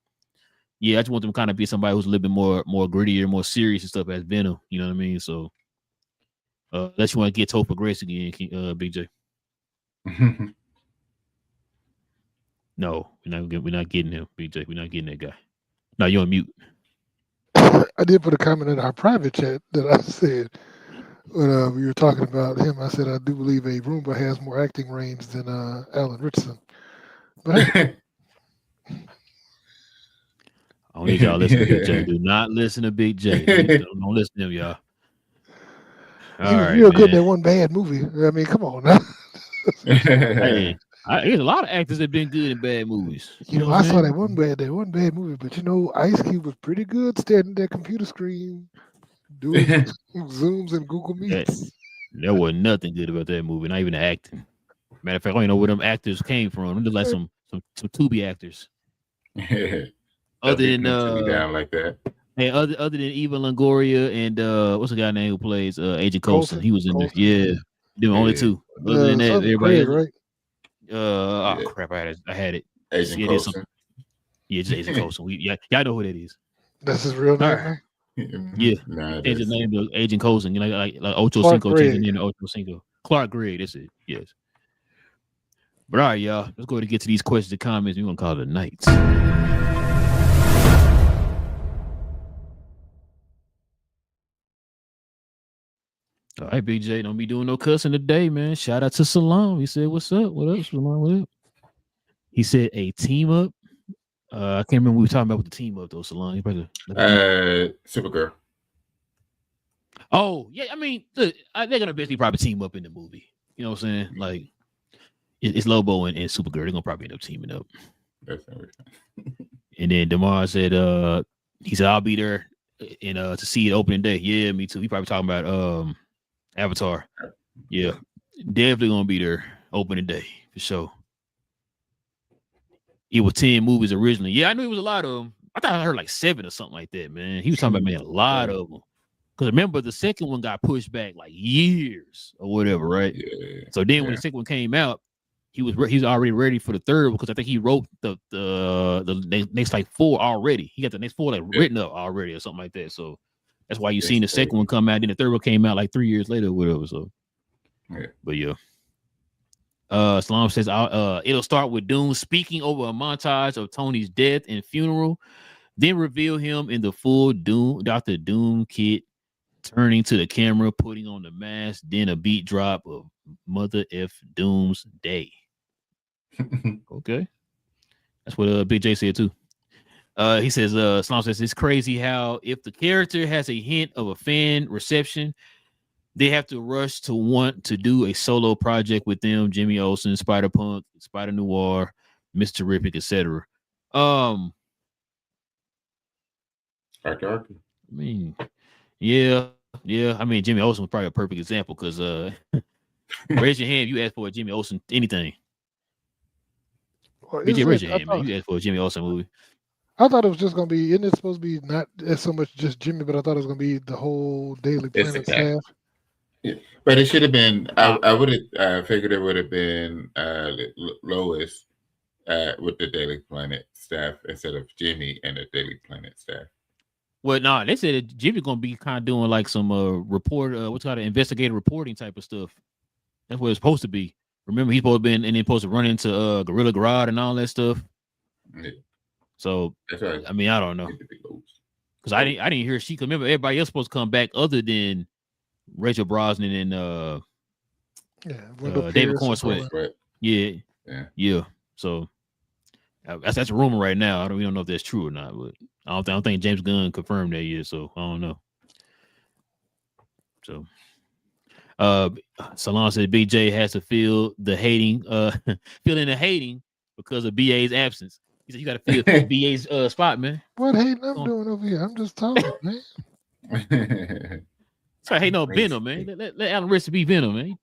yeah, I just want them to kind of be somebody who's a little bit more grittier, more serious and stuff as Venom. You know what I mean? So unless you want to get Topher Grace again, Big J. No, we're not getting him, Big J. We're not getting that guy. No, you're on mute.
I did put a comment in our private chat that I said when we were talking about him. I said I do believe a Roomba has more acting range than Alan Richardson. But hey.
I don't need y'all listen to Big J. Do not listen to Big J. Don't listen to him, y'all.
You're good in that one bad movie. I mean, come on now.
Hey, there's a lot of actors that have been good in bad movies.
I saw that one bad movie, but Ice Cube was pretty good staring at that computer screen, doing Zooms and Google Meets.
There was nothing good about that movie, not even the acting. Matter of fact, I don't even know where them actors came from. Them just like some Tubi actors. Other than
down like that.
Hey, other than Eva Longoria and what's the guy name who plays Agent Coulson? He was in there. Yeah, them only two. Other than that, everybody
right?
Crap! I had it.
Agent Coulson.
Just Agent Coulson. Y'all know who that is.
That's his real name.
Yeah, change his name to Agent Coulson. Like Ocho Cinco changed the name to Ocho Cinco. Clark Gregg. That's it. Yes. But all right, y'all. Let's go ahead and get to these questions and comments. We're gonna call it a night. All right, BJ, don't be doing no cussing today, man. Shout out to Salam. He said, "What's up? What up, Salam? What up?" He said, "A team up." I can't remember what we were talking about with the team up though, Salam.
Supergirl.
Oh yeah, I mean, look, they're gonna basically probably team up in the movie. You know what I'm saying? Like, it's Lobo and Supergirl. They're gonna probably end up teaming up.
That's
And then Damar said, he said, "I'll be there and to see it opening day." Yeah, me too. He probably talking about Avatar. Yeah, definitely gonna be there opening day for sure. It was 10 movies originally. Yeah, I knew it was a lot of them. I thought I heard like 7 or something like that, man. He was talking about, man, a lot of them. Because remember, the second one got pushed back like years or whatever, right?
Yeah.
So then when the second one came out, he was already ready for the third, because I think he wrote the next like 4 already. He got the next 4 like written up already or something like that. So that's why you seen the second one come out, then the third one came out like 3 years later or whatever. So
Yeah.
But yeah. Salam says it'll start with Doom speaking over a montage of Tony's death and funeral, then reveal him in the full Doom Dr. Doom kit, turning to the camera, putting on the mask, then a beat drop of Mother F Doom's Day. Okay. That's what Big J said too. He says, Salam says it's crazy how if the character has a hint of a fan reception, they have to rush to want to do a solo project with them. Jimmy Olsen, Spider-Punk, Spider Noir, Mr. Terrific, etc.
Arky.
I mean, yeah. I mean, Jimmy Olsen was probably a perfect example because raise your hand if you ask for a Jimmy Olsen anything.
Well,
BJ, raise your hand, man. You asked for a Jimmy Olsen movie.
I thought it was just gonna be. Isn't it supposed to be not as so much just Jimmy, but I thought it was gonna be the whole Daily Planet staff.
Yeah. But it should have been. I would have figured it would have been Lois with the Daily Planet staff instead of Jimmy and the Daily Planet staff.
Well, no, they said that Jimmy's gonna be kind of doing like some what's called investigative reporting type of stuff. That's what it's supposed to be. Remember, he's supposed to be and then supposed to run into Gorilla Grodd and all that stuff.
Yeah.
So
right.
I mean, I don't know because I didn't hear she. Remember, everybody else supposed to come back other than Rachel Brosnan and David Cornsweet. Yeah. So that's a rumor right now. We don't know if that's true or not, but I don't think James Gunn confirmed that yet. So I don't know. So, Salon said BJ has to feel the hating, feeling the hating because of BA's absence. He said you got to feel BA's spot, man.
What hating I'm doing over here? I'm just talking, man.
It's like hating on Venom, man. Let Alan Rickson be Venom, man.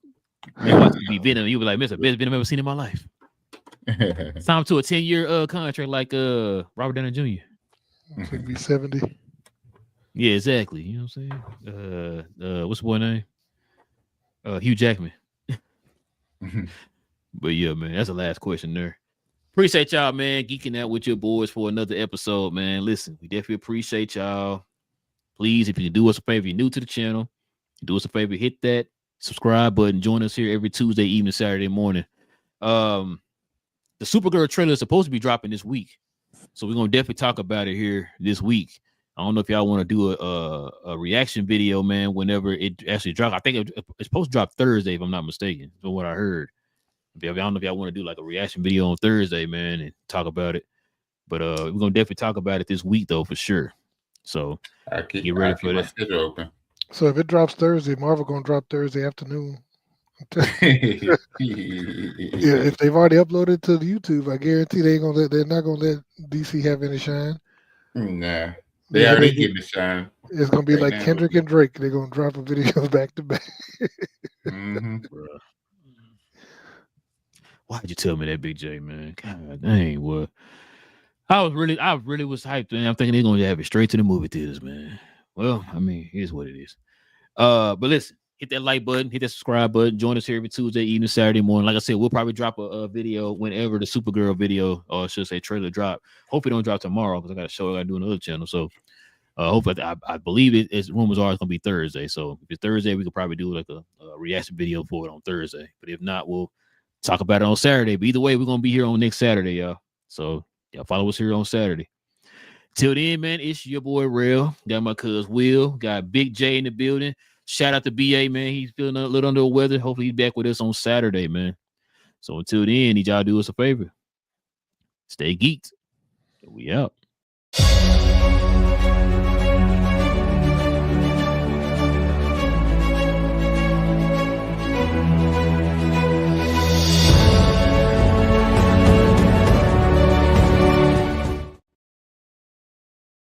Man wants to be Venom. You be like, "Mr. Best Venom I've ever seen in my life." It's time to a 10-year contract like Robert Downey Jr.
Could be 70.
Yeah, exactly. You know what I'm saying? What's the boy name? Hugh Jackman. But yeah, man, that's the last question there. Appreciate y'all, man, geeking out with your boys for another episode, man. Listen, we definitely appreciate y'all. Please, if you can do us a favor, if you're new to the channel, do us a favor, hit that subscribe button. Join us here every Tuesday evening, Saturday morning. The Supergirl trailer is supposed to be dropping this week, so we're gonna definitely talk about it here this week. I don't know if y'all want to do a reaction video, man, whenever it actually drops. I think it's supposed to drop Thursday, if I'm not mistaken, from what I heard. I don't know if y'all want to do like a reaction video on Thursday, man, and talk about it. But we're gonna definitely talk about it this week, though, for sure. So get ready for that.
Schedule open.
So if it drops Thursday, Marvel gonna drop Thursday afternoon. Yeah, if they've already uploaded to the YouTube, I guarantee they're not gonna let DC have any shine.
Nah, they already getting the shine.
It's gonna be right like now. Kendrick and Drake. They're gonna drop a video back to back.
Why'd you tell me that, Big J, man? God dang, what? I really was hyped, man. I'm thinking they're gonna have it straight to the movie theaters, man. Well, I mean, here's what it is. But listen, hit that like button, hit that subscribe button. Join us here every Tuesday evening, Saturday morning. Like I said, we'll probably drop a video whenever the Supergirl video, or I should say trailer drop. Hopefully, don't drop tomorrow because I got a show I got to do on another channel. So, hopefully, I believe it. As rumors are, it's gonna be Thursday. So, if it's Thursday, we could probably do like a reaction video for it on Thursday. But if not, we'll talk about it on Saturday. But either way, we're gonna be here on next Saturday, y'all. So, y'all follow us here on Saturday. Till then, man, it's your boy Rail. Got my cuz Will. Got Big J in the building. Shout out to BA, man. He's feeling a little under the weather. Hopefully he's back with us on Saturday, man. So until then, need y'all do us a favor. Stay geeked. We out.